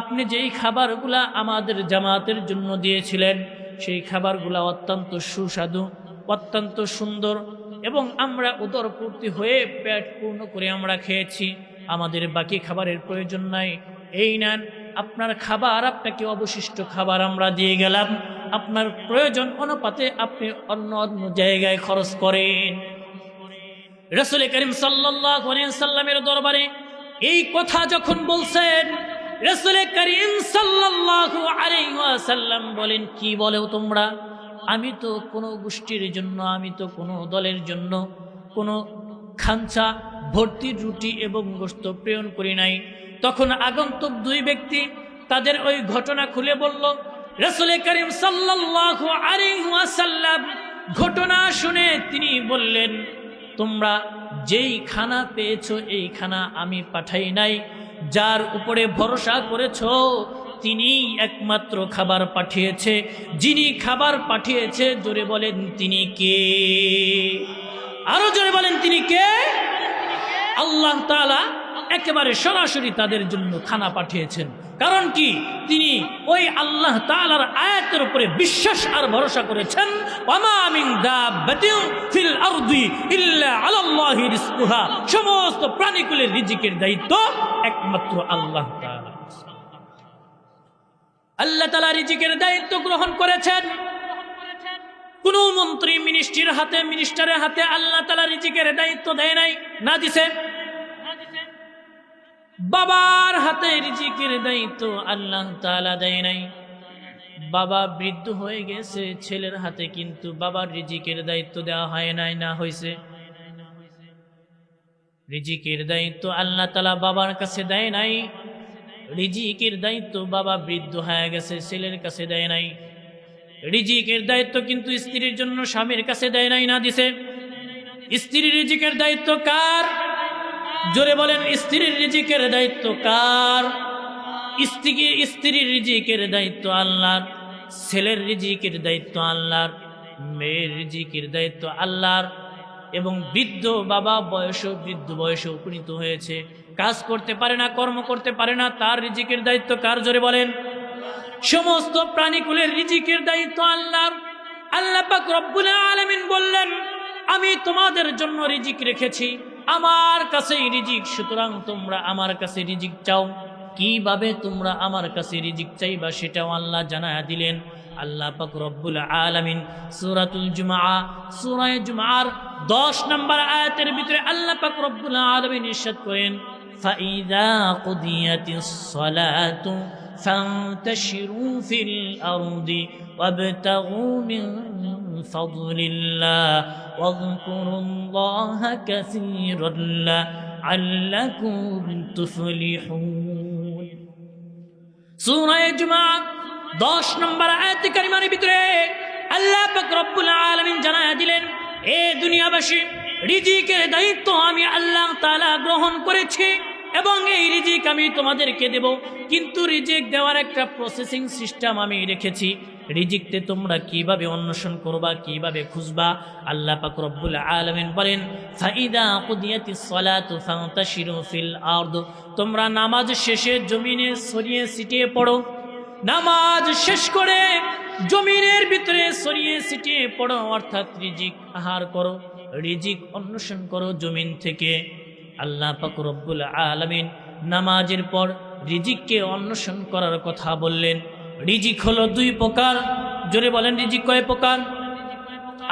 A: আপনি যেই খাবারগুলা আমাদের জামাতের জন্য দিয়েছিলেন সেই খাবারগুলা অত্যন্ত সুস্বাদু, অত্যন্ত সুন্দর, এবং আমরা উদরপূর্তি হয়ে পেট পূর্ণ করে আমরা খেয়েছি, আমাদের বাকি খাবারের প্রয়োজন নাই। এই নেন আপনার খাবার, আপনাকে অবশিষ্ট খাবার আমরা দিয়ে গেলাম, আপনার প্রয়োজন অনুপাতে আপনি অন্য অন্য জায়গায় খরচ করেন। রাসূল করিম সাল্লাল্লাহু আলাইহি ওয়াসাল্লামের দরবারে এই কথা যখন বলছেন, রাসূল করিম সাল্লাল্লাহু আলাইহি ওয়াসাল্লাম বলেন, কি বলো তোমরা? আমি তো কোনো গোষ্ঠীর জন্য, আমি তো কোনো দলের জন্য কোনো খাঞ্চা ভর্তি রুটি এবং গোশত প্রেরণ করি নাই। তখন আগন্তুক 2 ব্যক্তি তাদের ওই ঘটনা খুলে বলল। রাসূল করিম সাল্লাল্লাহু আলাইহি ওয়াসাল্লাম ঘটনা শুনে তিনি বললেন, তোমরা যেই খানা পেয়েছো এই খানা আমি পাঠাই নাই, যার উপরে ভরসা করেছো তিনি একমাত্র খাবার পাঠিয়েছে। যিনি খাবার পাঠিয়েছে জোরে বলেন তিনি কে? আরো জোরে বলেন তিনি কে? আল্লাহ তাআলা একেবারে সরাসরি তাদের জন্য খানা পাঠিয়েছেন। কারণ কি? তিনি ওই আল্লাহ তাআলার আয়াতের উপরে বিশ্বাস আর ভরসা করেছেন। ওয়ামা মিন দাব্বাতিন ফিল আরদি ইল্লা আলাল্লাহি রিজকুহা, সমস্ত প্রাণীকুলের রিজিকের দায়িত্ব একমাত্র আল্লাহ তাআলা। আল্লাহ তাআলা রিজিকের দায়িত্ব গ্রহণ করেছেন। কোন মন্ত্রী মিনিস্টারের হাতে আল্লাহ তাআলা রিজিকের দায়িত্ব দেয় নাই, না দিছে। বাবার হাতে রিজিকের দায়িত্ব আল্লাহ তাআলা দেয় নাই। বাবা বৃদ্ধ হয়ে গেছে, ছেলের হাতে কিন্তু বাবার রিজিকের দায়িত্ব দেওয়া হয় নাই, না হয়েছে? রিজিকের দায়িত্ব আল্লাহ তাআলা বাবার কাছে দেয় নাই। রিজিকের দায়িত্ব বাবা বৃদ্ধ হয়ে গেছে, ছেলের কাছে দেয় নাই। রিজিকের দায়িত্ব কিন্তু স্ত্রীর জন্য স্বামীর কাছে দেয় নাই, না দিছে? স্ত্রীর রিজিকের দায়িত্ব কার? জোরে বলেন, স্ত্রীর রিজিকের দায়িত্ব কার? স্ত্রীর রিজিকের দায়িত্ব আল্লাহর, ছেলের রিজিকের দায়িত্ব আল্লাহর, মেয়ের রিজিকের দায়িত্ব আল্লাহর। এবং বৃদ্ধ বাবা বৃদ্ধ বয়সে উপনীত হয়েছে, কাজ করতে পারে না, কর্ম করতে পারে না, তার রিজিকের দায়িত্ব কার? জোরে বলেন। সমস্ত প্রাণীকুলের রিজিকের দায়িত্ব আল্লাহর। আল্লাহ পাক রব্বুল আলামিন বললেন, আমি তোমাদের জন্য রিজিক রেখেছি, আমার কাছেই রিজিক, সুতরাং তোমরা আমার কাছে রিজিক চাও। কিভাবে তোমরা আমার কাছে রিজিক চাইবা সেটাও আল্লাহ জানায়া দিলেন। আল্লাহ পাক রব্বুল আলামিন সূরাতুল জুমআ, সূরা জুমআর 10 নম্বর আয়াতের ভিতরে আল্লাহ পাক রব্বুল আলামিন ইরশাদ করেন, ফাইযা কুদিয়াতিস সালাতু ফান্তাশিরু ফিল আরদি ওয়াবতাগু মিন ফাদলিল্লাহ ওয়াযকুরুল্লাহা কাসীরান লাআল্লাকুম তুফলিহুন। সূরা জুমআ 10 নম্বর আয়াত কারিমার ভিতরে আল্লাহ পাক রব্বুল আলামিন জানায়া দিলেন, এ দুনিয়াবাসী, রিজিকের দায়িত্ব আমি আল্লাহ তাআলা গ্রহণ করেছি এবং এই রিজিক আমি তোমাদেরকে দেব। কিন্তু রিজিক দেওয়ার একটা প্রসেসিং সিস্টেম আমি রেখেছি। রিজিকতে তোমরা কিভাবে অন্বেষণ করবা, কিভাবে খুঁজবা? আল্লাহ পাক রব্বুল আলামিন বলেন, ফাইদা কুদিয়াতিস সালাতু ফান্তাশিরু ফিল আরদ, তোমরা নামাজ শেষে জমিনে ছড়িয়ে ছিটিয়ে পড়ো। নামাজ শেষ করে জমিনের ভিতরে ছড়িয়ে ছিটিয়ে পড়ো, অর্থাৎ রিজিক আহার করো, রিজিক অন্বেষণ করো জমিন থেকে। আল্লাহ পাক রব্বুল আলামিন নামাজের পর রিজিককে অন্বেষণ করার কথা বললেন। রিজিক হলো দুই প্রকার। জোরে বলেন, রিজিক কয় প্রকার?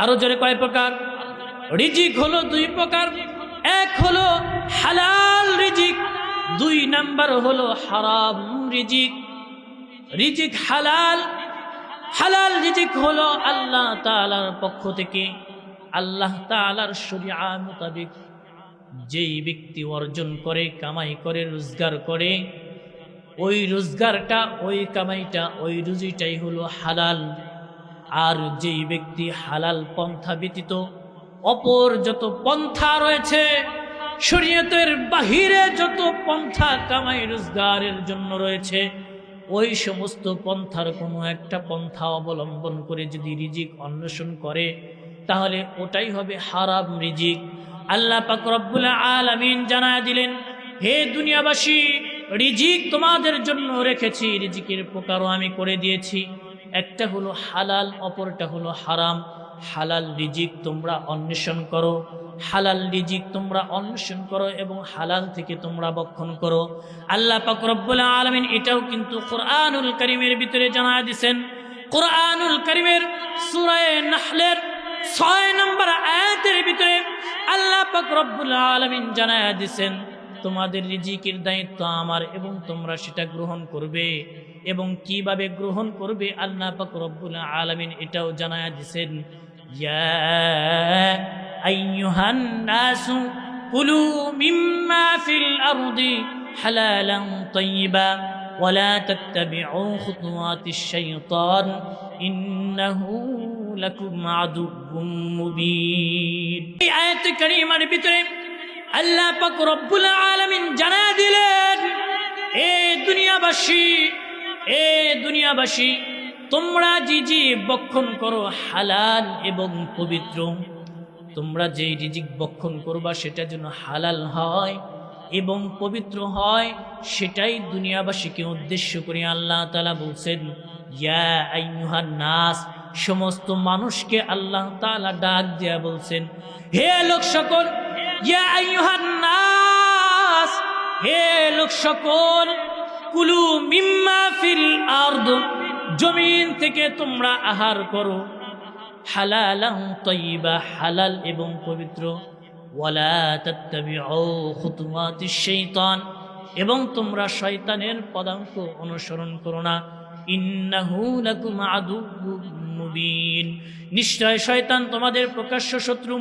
A: আরো জোরে, কয় প্রকার? রিজিক হলো দুই প্রকার। এক হলো হালাল রিজিক, দুই নাম্বার হলো হারাম রিজিক। রিজিক হালাল, হালাল রিজিক হলো আল্লাহ তাআলার পক্ষ থেকে, আল্লাহ তাআলার শরিয়া মোতাবেক যেই ব্যক্তি অর্জন করে, কামাই করে, রোজগার করে, ওই রোজগারটা, ওই কামাইটা, ওই রুজিটাই হলো হালাল। আর যেই ব্যক্তি হালাল পন্থা ব্যতীত অপর যত পন্থা রয়েছে, শরীয়তের বাহিরে যত পন্থা কামাই রোজগারের জন্য রয়েছে, ওই সমস্ত পন্থার কোনো একটা পন্থা অবলম্বন করে যদি রিজিক অন্বেষণ করে, তাহলে ওটাই হবে হারাম রিজিক। আল্লাহ পাক রব্বুল আলামিন জানায় দিলেন, হে দুনিয়াবাসী, রিজিক তোমাদের জন্য রেখেছি, রিজিকের প্রকারও আমি করে দিয়েছি। একটা হলো হালাল, অপরটা হলো হারাম। হালাল রিজিক তোমরা অন্বেষণ করো, হালাল রিজিক তোমরা অন্বেষণ করো এবং হালাল থেকে তোমরা ভক্ষণ করো। আল্লাহ পাক রব্বুল আলামিন এটাও কিন্তু কোরআনুল কারীমের ভিতরে জানায় দিয়েছেন। কোরআনুল কারীমের সূরা নাহলের 6 নম্বর আয়াতের ভিতরে আল্লাহ পাক রব্বুল আলামিন জানায় দিয়েছেন, তোমাদের রিজিকের দায়িত্ব আমার এবং তোমরা সেটা গ্রহণ করবে। এবং কিভাবে গ্রহণ করবে আল্লাহ পাক রব্বুল আলামিন এটাও জানায় দিয়েছেন, ইয়া আইয়ুহান নাসু কুলু মিম্মা ফিল আরদি হালালান তাইয়্যিবা ওয়ালা তাত্তাবিউ খুতুওয়াতিশ শাইতান ইন্নাহু লাকুম আদুউম মুবিন। এই আয়াতে কারিমার ভিতরে আল্লাহ পাক রব্বুল আলামিন জানায় দিলেন, এ দুনিয়াবাসী, এ দুনিয়াবাসী, তোমরা যে ভক্ষণ করো হালাল এবং পবিত্র, তোমরা যে রিজিক ভক্ষণ করবা সেটা যেন হালাল হয় এবং পবিত্র হয়, সেটাই দুনিয়াবাসীকে উদ্দেশ্য করে আল্লাহ তাআলা বলছেন, ইয়া আইয়ুহান নাস, সমস্ত মানুষকে আল্লাহ তাআলা ডাক দিয়া বলছেন, হে লোক সকল, ইয়া আইয়ুহান নাস, হে লোক সকল, কুলু মিম্মা ফিল আরদ, জমিন থেকে তোমরা আহার করো, হালালান তাইয়্যিবা, হালাল এবং পবিত্র, ওয়ালা তাত্তাবিউ খুতুওয়াতিশ শাইতান, এবং তোমরা শয়তানের পদাঙ্ক অনুসরণ করো না, ইন্নাহু লাকুম আদুউম মুবিন, নিশ্চয় শয়তান তোমাদের প্রকাশ্য শত্রু।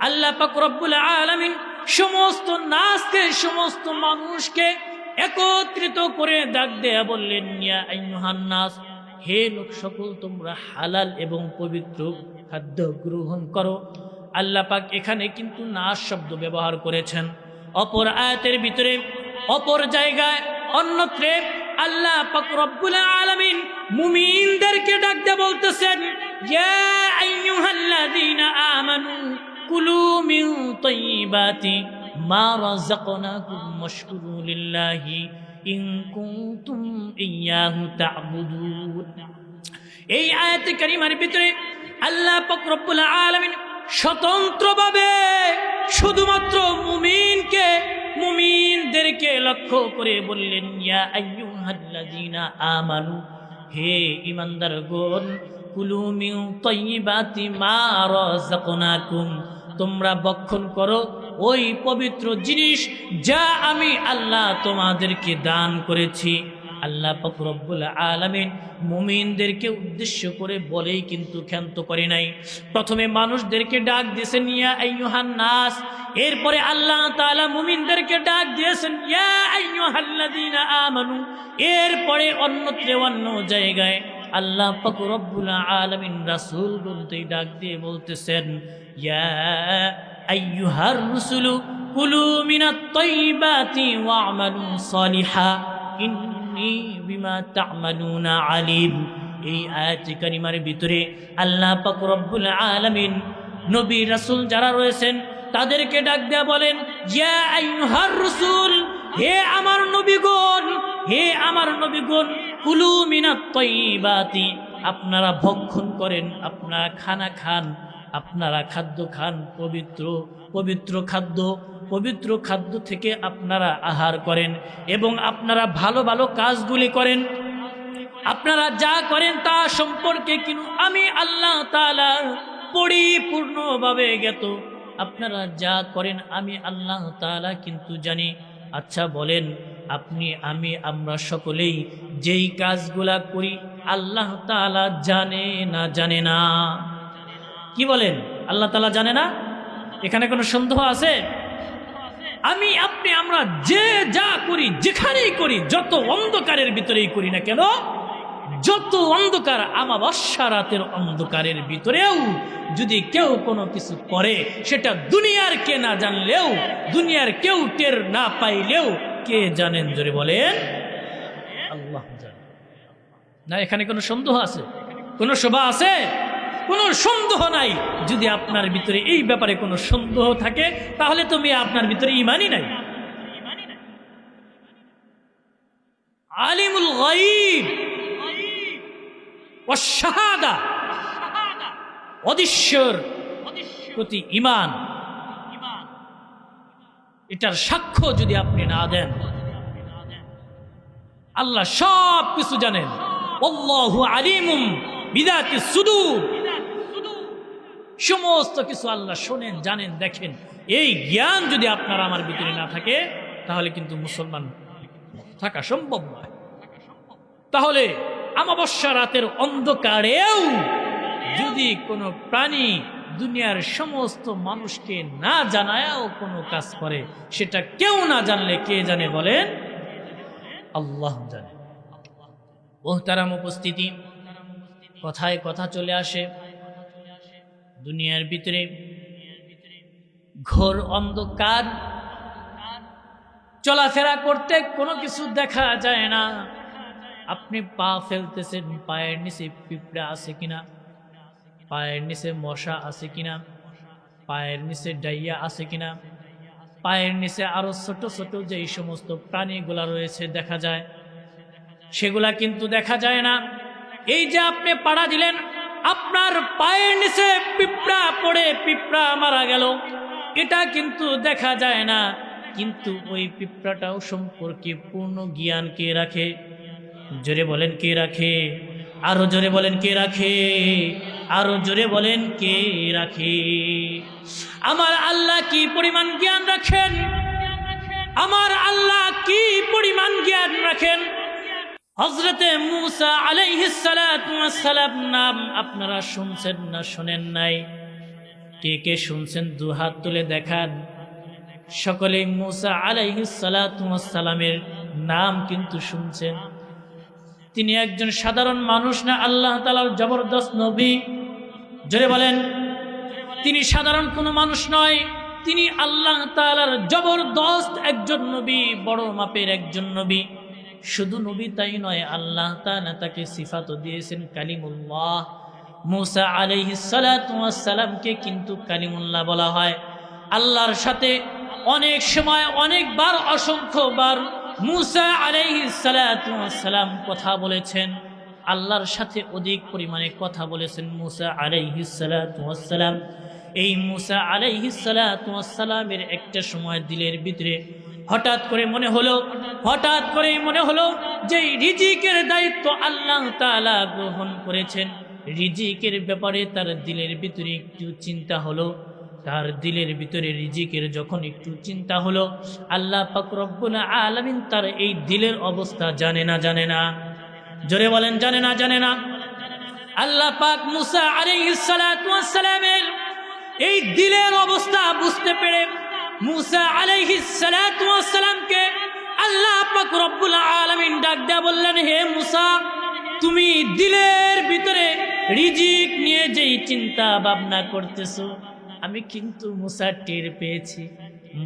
A: আল্লাহ পাক রব্বুল আলামিন সমস্ত নাসকে, সমস্ত মানুষকে একত্রিত করে ডাক দেয়া বললেন, ইয়া আইয়ুহান নাস, হে লোক সকল, তোমরা হালাল এবং পবিত্র খাদ্য গ্রহণ করো। আল্লাহ পাক এখানে কিন্তু নাস শব্দ ব্যবহার করেছেন। অপর আয়াতের ভিতরে, অপর জায়গায়, অন্যত্রে আল্লাহ পাক রব্বুল আলামিন মুমিনদেরকে ডাক দিয়ে বলতেছেন, ইয়া আইয়ুহাল্লাযীনা আমানু কুলু মিন তাইয়্যিবাতি মা রাযাকনাকুম ওয়াশকুরু লিল্লাহি ইন কুনতুম ইয়্যাহু তা'বুদুন। এই আয়াতে কারিমার ভিতরে আল্লাহ পাক রব্বুল আলামিন স্বতন্ত্রভাবে শুধুমাত্র মুমিনদেরকে লক্ষ্য করে বললেন, ইয়া আইয়ুহাল্লাযীনা আমানু, হে ঈমানদারগণ, কুলু মিন তাইয়্যিবাতি মা রাযাকনাকুম, তোমরা ভক্ষণ করো ওই পবিত্র জিনিস যা আমি আল্লাহ তোমাদেরকে দান করেছি। আল্লাহ পাক রব্বুল আলামিন মুমিনদেরকে উদ্দেশ্য করে বলেই কিন্তু ক্ষান্ত করে নাই। প্রথমে মানুষদেরকে ডাক দিয়েছেন, ইয়া আইয়ুহান নাস, এরপরে আল্লাহ তাআলা মুমিনদেরকে ডাক দিয়েছেন, ইয়া আইয়ুহাল্লাযীনা আমানু, এরপরে অন্যত্র অন্য জায়গায় আল্লাহ পাক রব্বুল আলামিন রাসূল বলতেই ডাক দিয়ে বলতেছেন, ইয়া আইয়ুহার রাসূলু কুলু মিনাত তাইয়্যিবাতি ওয়া'মালু সালিহা ইন্নী বিমা তা'মালুনা আলিম। এই আয়াত কারিমার ভিতরে আল্লাহ পাক রব্বুল আলামিন নবী রাসূল যারা রয়েছেন তাদেরকে ডাক দেয়া বলেন, ইয়া আইয়ুহার রাসূল, হে আমার নবীগণ, হে আমার নবীগণ, কুলু মিনাত তাইয়্যিবাতি, আপনারা ভক্ষণ করেন, আপনারা খানা খান, আপনারা খাদ্য খান পবিত্র পবিত্র খাদ্য, পবিত্র খাদ্য থেকে আপনারা আহার করেন এবং আপনারা ভালো ভালো কাজগুলি করেন। আপনারা যা করেন তা সম্পর্কে কিন্তু আমি আল্লাহ তাআলা পরিপূর্ণভাবে জ্ঞাত। আপনারা যা করেন আমি আল্লাহ তাআলা কিন্তু জানি। আচ্ছা বলেন, আপনি আমি আমরা সকলেই যেই কাজগুলা করি আল্লাহ তাআলা জানে না জানে না? কি বলেন, আল্লাহ তাআলা জানে না? এখানে কোনো সন্দেহ আছে? আমি আপনি আমরা যে যা করি, যেখানেই করি, যত অন্ধকারের ভিতরেই করি না কেন, যত অন্ধকার, আমাবস্যা রাতের অন্ধকারের ভিতরেও যদি কেউ কোনো কিছু করে, সেটা দুনিয়ার কে না জানলেও, দুনিয়ার কেউ টের না পাইলেও কে জানেন? জোরে বলেন, আল্লাহ জানেন। না এখানে কোনো সন্দেহ আছে? কোনো শোভা আছে? কোনো সন্দেহ নাই। যদি আপনার ভিতরে এই ব্যাপারে কোনো সন্দেহ থাকে তাহলে তুমি আপনার ভিতরে ঈমানই নাই। আলিমুল গায়ব ওয়াস শাহাদা, অদৃশ্যর প্রতি ঈমান, এটার সাক্ষ্য যদি আপনি না দেন, আল্লাহ সব কিছু জানেন। আল্লাহু আলিমুম বিযাতিস সুদূর, সমস্ত কিছু আল্লাহ শোনেন, জানেন, দেখেন। এই জ্ঞান যদি আপনার আমার ভিতরে না থাকে তাহলে কিন্তু মুসলমান থাকা সম্ভব নয়। তাহলে আমাবস্যা রাতের অন্ধকারেও যদি কোনো প্রাণী দুনিয়ার সমস্ত মানুষকে না জানায়ও কোনো কাজ করে, সেটা কেউ না জানলে কে জানে বলেন? আল্লাহ জানে। মুহতারাম উপস্থিতি, কথায় কথা চলে আসে, দুনিয়ার ভিতরে ঘোর অন্ধকার, চলাফেরা করতে কোনো কিছু দেখা যায় না। আপনি পা ফেলতেছেন, পায়ের নিচে পিঁপড়া আছে কিনা, পায়ের নিচে মশা আছে কিনা, পায়ের নিচে ডাইয়া আছে কিনা, পায়ের নিচে আরো ছোট ছোট যেই সমস্ত প্রাণীগুলা রয়েছে দেখা যায়, সেগুলা কিন্তু দেখা যায় না। এই যে আপনি পাড়া দিলেন, আপনার পায়ের নিচে পিঁপড়া পড়ে পিঁপড়া মারা গেল, এটা কিন্তু দেখা যায় না। কিন্তু ওই পিঁপড়াটাও সম্পর্কে পূর্ণ জ্ঞান কে রাখে? জোরে বলেন কে রাখে? আরো জোরে বলেন কে রাখে? আরো জোরে বলেন কে রাখে? আমার আল্লাহ কি পরিমাণ জ্ঞান রাখেন! আমার আল্লাহ কি পরিমাণ জ্ঞান রাখেন! হযরতে মূসা আলাইহিস সালাতু ওয়াস সালাম নাম আপনারা শুনছেন না শোনেন নাই? কে কে শুনছেন দুহাত তুলে দেখান। সকলেই মূসা আলাইহিস সালাতু ওয়াস সালামের নাম কিন্তু শুনছেন। তিনি একজন সাধারণ মানুষ না, আল্লাহ তাআলার জবরদস্ত নবী। জোরে বলেন, তিনি সাধারণ কোনো মানুষ নয়, তিনি আল্লাহ তাআলার জবরদস্ত একজন নবী, বড় মাপের একজন নবী। শুধু নবী তাই নয়, আল্লাহ তাআলা তাকে সিফাতও দিয়েছেন কালিমুল্লাহ। মূসা আলাইহিস সালাতু ওয়াস সালামকে কিন্তু কালিমুল্লাহ বলা হয়। আল্লাহর সাথে অনেক সময়, অনেকবার, অসংখ্যবার মূসা আলাইহিস সালাতু ওয়াস সালাম কথা বলেছেন। আল্লাহর সাথে অধিক পরিমাণে কথা বলেছেন মূসা আলাইহিস সালাতু ওয়াস সালাম। এই মূসা আলাইহিস সালাতু ওয়াস সালামের একটা সময় দিলের ভিতরে হঠাৎ করে মনে হলো যে রিজিকের দায়িত্ব আল্লাহ তাআলা গ্রহণ করেছেন। রিজিকের ব্যাপারে তার দিলের ভিতরে একটু চিন্তা হলো। তার দিলের ভিতরে রিজিকের যখন একটু চিন্তা হলো, আল্লাহ পাক রব্বুল আলামিন তার এই দিলের অবস্থা জানে না জানে না? জোরে বলেন, জানে না জানে না? আল্লাহ পাক মূসা আলাইহিস সালাতু ওয়াস সালামের এই দিলের অবস্থা বুঝতে পেরে মূসা আলাইহিস সালাতু ওয়াস সালামকে আল্লাহ পাক রব্বুল আলামিন ডাক দেয়া বললেন, হে মূসা, তুমি দিলের ভিতরে রিজিক নিয়ে যেই চিন্তা ভাবনা করতেছো, আমি কিন্তু মূসা টের পেয়েছি।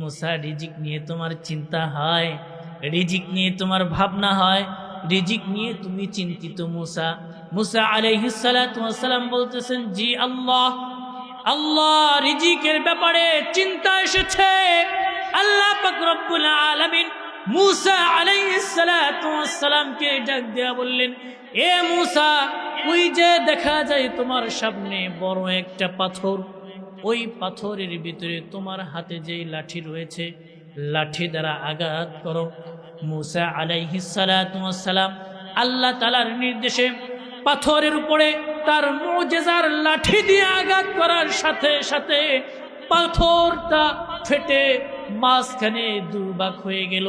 A: মূসা, রিজিক নিয়ে তোমার চিন্তা হয়, রিজিক নিয়ে তোমার ভাবনা হয়, রিজিক নিয়ে তুমি চিন্তিত মূসা। মূসা আলাইহিস সালাতু ওয়াস সালাম বলতেছেন, জি আল্লাহ, আল্লাহ রিজিকের ব্যাপারে চিন্তা এসেছে। আল্লাহ পাক রব্বুল আলামিন মূসা আলাইহিস সালাতু ওয়াস সালামকে ডাক দেয়া বললেন, এ মূসা, ওই যে দেখা যায় তোমার সামনে বড় একটা পাথর, ওই পাথরের ভিতরে তোমার হাতে যেই লাঠি রয়েছে লাঠি দ্বারা আঘাত করো। মূসা আলাইহিস সালাতু ওয়াস সালাম আল্লাহ তাআলার নির্দেশে পাথরের উপরে তার মুজিজার লাঠি দিয়ে আঘাত করার সাথে সাথে পাথরটা ফেটে মাঝখানে দুভাগ হয়ে গেল।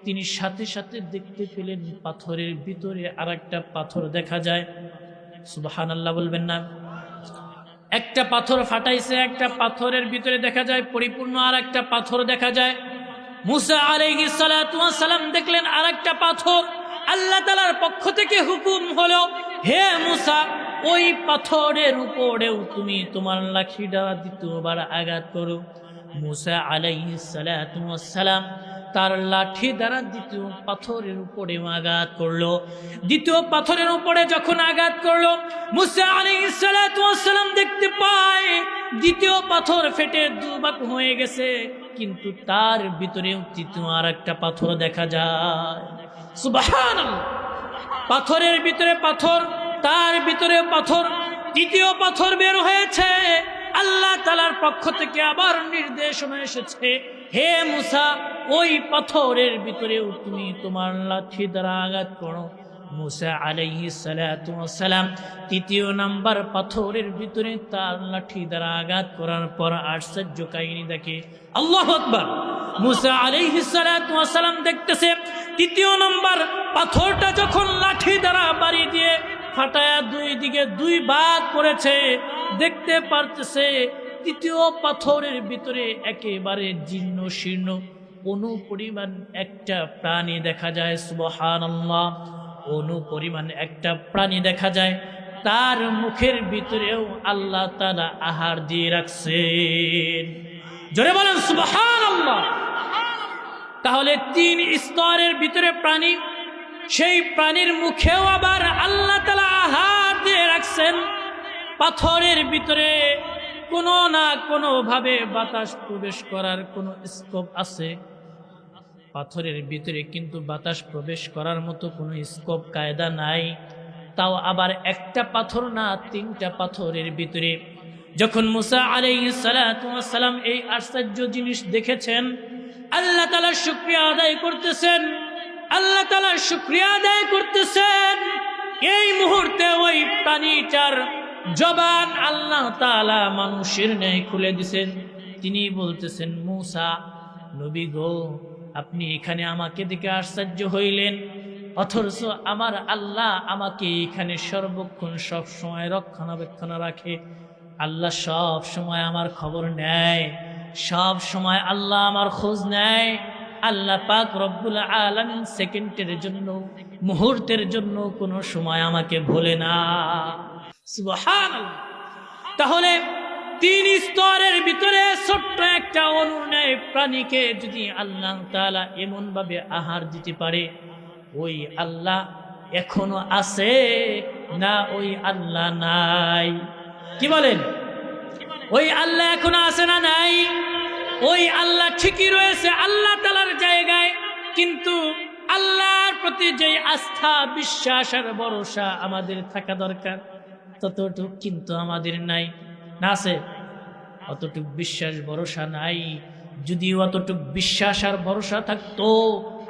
A: তিনি সাথে সাথে দেখতে পেলেন পাথরের ভিতরে আরেকটা পাথর দেখা যায়। সুবহানাল্লাহ বলবেন না? একটা পাথর ফাটাইছে, একটা পাথরের ভিতরে দেখা যায় পরিপূর্ণ আরেকটা পাথর দেখা যায়। মূসা আলাইহিস সালাতু ওয়াস সালাম দেখলেন আরেকটা পাথর। আল্লাহ তাআলার পক্ষ থেকে হুকুম হলো, হে মূসা, ওই পাথরের উপরেও তুমি তোমার লাঠি দ্বারা দ্বিতীয়বার আঘাত করো। মূসা আলাইহিস সালাতু ওয়াস সালাম তার লাঠি দ্বারা দ্বিতীয় পাথরের উপরে আঘাত করলো। দ্বিতীয় পাথরের উপরে যখন আঘাত করলো, মূসা আলাইহিস সালাতু ওয়াস সালাম দেখতে পায় দ্বিতীয় পাথর ফেটে দুভাগ হয়ে গেছে, কিন্তু তার ভিতরেও তৃতীয় আরেকটা পাথর দেখা যায়। সুবহানাল্লাহ! পাথরের ভিতরে পাথর, তার ভিতরে পাথর, তৃতীয় পাথর বের হয়েছে। আল্লাহ তাআলার পক্ষ থেকে আবার নির্দেশনা এসেছে, হে মূসা, ওই পাথরের ভিতরেও তুমি তোমার লাঠি দ্বারা আঘাত করো। মূসা আলাইহিস সালাতু ওয়াস সালাম তৃতীয় নাম্বার পাথরের ভিতরে তার লাঠি দ্বারা আঘাত করার পর আশ্চর্য কাহিনী দেখে। আল্লাহু আকবার! মূসা আলাইহিস সালাতু ওয়াস সালাম দেখতেছে তৃতীয় নাম্বার পাথরটা যখন লাঠি দ্বারা বাড়ি দিয়ে ফাটায়া দুই দিকে দুই ভাগ করেছে, দেখতে পারতেছে তৃতীয় পাথরের ভিতরে একেবারে জীর্ণ শীর্ণ অনুপরিমাণ একটা প্রাণী দেখা যায়। সুবহানাল্লাহ! অনুপরিমাণ একটা প্রাণী দেখা যায়, তার মুখের ভিতরেও আল্লাহ তাআলা আহার দিয়ে রাখছেন। জোরে বলেন সুবহানাল্লাহ! তাহলে তিন স্তরের ভিতরে প্রাণী, সেই প্রাণীর মুখেও আবার আল্লাহ তাআলা আহার দিয়ে রাখছেন। পাথরের ভিতরে কোনো না কোনো ভাবে বাতাস প্রবেশ করার কোনো স্কোপ আছে। পাথরের ভিতরে কিন্তু বাতাস প্রবেশ করার মতো কোনো স্কোপ কায়দা নাই। তাও আবার একটা পাথর না, তিনটা পাথরের ভিতরে। যখন মূসা আলাইহিস সালাতু ওয়াস সালাম এই আশ্চর্য জিনিস দেখেছেন, আল্লাহ তাআলার শুকরিয়া আদায় করতেছেন, আল্লাহ তাআলার শুকরিয়া আদায় করতেছেন। এই মুহূর্তে ওই প্রাণীটার জবান আল্লাহ তাআলা মানুষের ন্যায় খুলে দিয়েছেন। তিনি বলতেছেন, মূসা নবী গো, আপনি এখানে আমাকে দেখে আশ্চর্য হইলেন, অথচ আমার আল্লাহ আমাকে এখানে সর্বক্ষণ সব সময় রক্ষণাবেক্ষণ রাখে। আল্লাহ সব সময় আমার খবর নেয়, সব সময় আল্লাহ আমার খোঁজ নেয়। আল্লাহ পাক রব্বুল আলামিন সেকেন্ডের জন্য, মুহূর্তের জন্য কোনো সময় আমাকে ভোলে না। সুবহানাল্লাহ! তাহলে তিন স্তরের ভিতরে ছোট্ট একটা অনুনয় প্রাণীকে যদি আল্লাহ তাআলা এমন ভাবে আহার দিতে পারে, ওই আল্লাহ এখনো আছে না ওই আল্লাহ নাই? কি বলেন? ওই আল্লাহ এখনো আছে না নাই? ওই আল্লাহ ঠিকই রয়েছে আল্লাহ তাআলার জায়গায়, কিন্তু আল্লাহর প্রতি যে আস্থা, বিশ্বাস আর ভরসা আমাদের থাকা দরকার, ততটুক কিন্তু আমাদের নাই। না আছে? অতটুক বিশ্বাস ভরসা নাই। যদি অতটুক বিশ্বাস আর ভরসা থাকতো,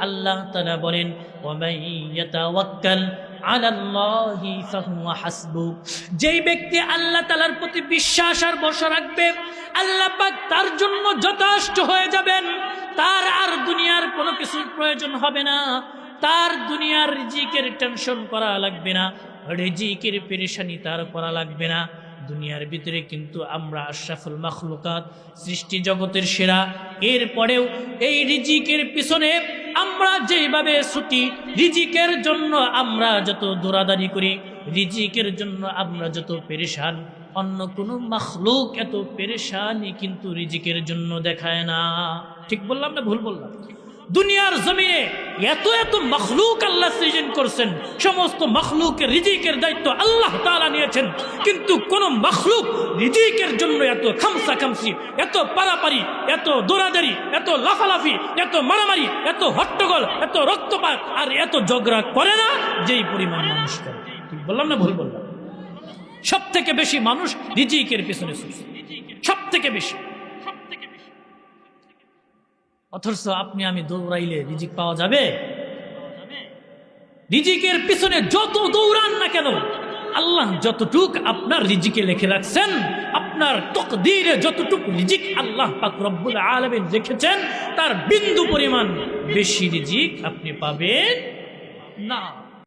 A: আল্লাহ তাআলা বলেন, ওয়ামান ইয়াতাওয়াক্কাল আলাল্লাহি ফাহুয়া হাসবু। যেই ব্যক্তি আল্লাহ তাআলার প্রতি বিশ্বাস আর ভরসা রাখবে, আল্লাহ পাক তার জন্য যথেষ্ট হয়ে যাবেন। তার আর দুনিয়ার কোনো কিছুর প্রয়োজন হবে না, তার দুনিয়ার রিজিকের টেনশন করা লাগবে না, রিজিকের পেরেশানি তার করা লাগবে না। দুনিয়ার ভিতরে কিন্তু আমরা আশরাফুল মাখলুকাত, সৃষ্টি জগতের সেরা, এরপরেও এই রিজিকের পিছনে আমরা যেভাবে ছুটি, রিজিকের জন্য আমরা যত দৌড়াদৌড়ি করি, রিজিকের জন্য আমরা যত পেরেশান, অন্য কোনো মাখলুক এত পেরেশানি কিন্তু রিজিকের জন্য দেখায় না। ঠিক বললাম না ভুল বললাম? দুনিয়ার জমিনে এত এত মখলুক আল্লাহ সৃজন করছেন, সমস্ত মখলুকের রিজিকের দায়িত্ব আল্লাহ তাআলা নিয়েছেন, কিন্তু কোন মখলুক রিজিকের জন্য এত খামসাখামসি, এত পারাপারি, এত দৌড়াদৌড়ি, এত লাফালাফি, এত মারামারি, এত হট্টগোল, এত রক্তপাত আর এত ঝগড়া করে না যেই পরিমাণ মানুষ করে। ঠিক বললাম না ভুল বললাম? সব থেকে বেশি মানুষ রিজিকের পিছনে ছুটছে, সব থেকে বেশি। অথচ আপনি আমি দৌড়াইলে রিজিক পাওয়া যাবে? রিজিকের পিছনে যত দৌড়ান না কেন, আল্লাহ যতটুক আপনার রিজিকে লিখে রাখছেন, আপনার তকদীরে যতটুক রিজিক আল্লাহ পাক রব্বুল আলামিন রেখেছেন, তার বিন্দু পরিমাণ বেশি রিজিক আপনি পাবেন না।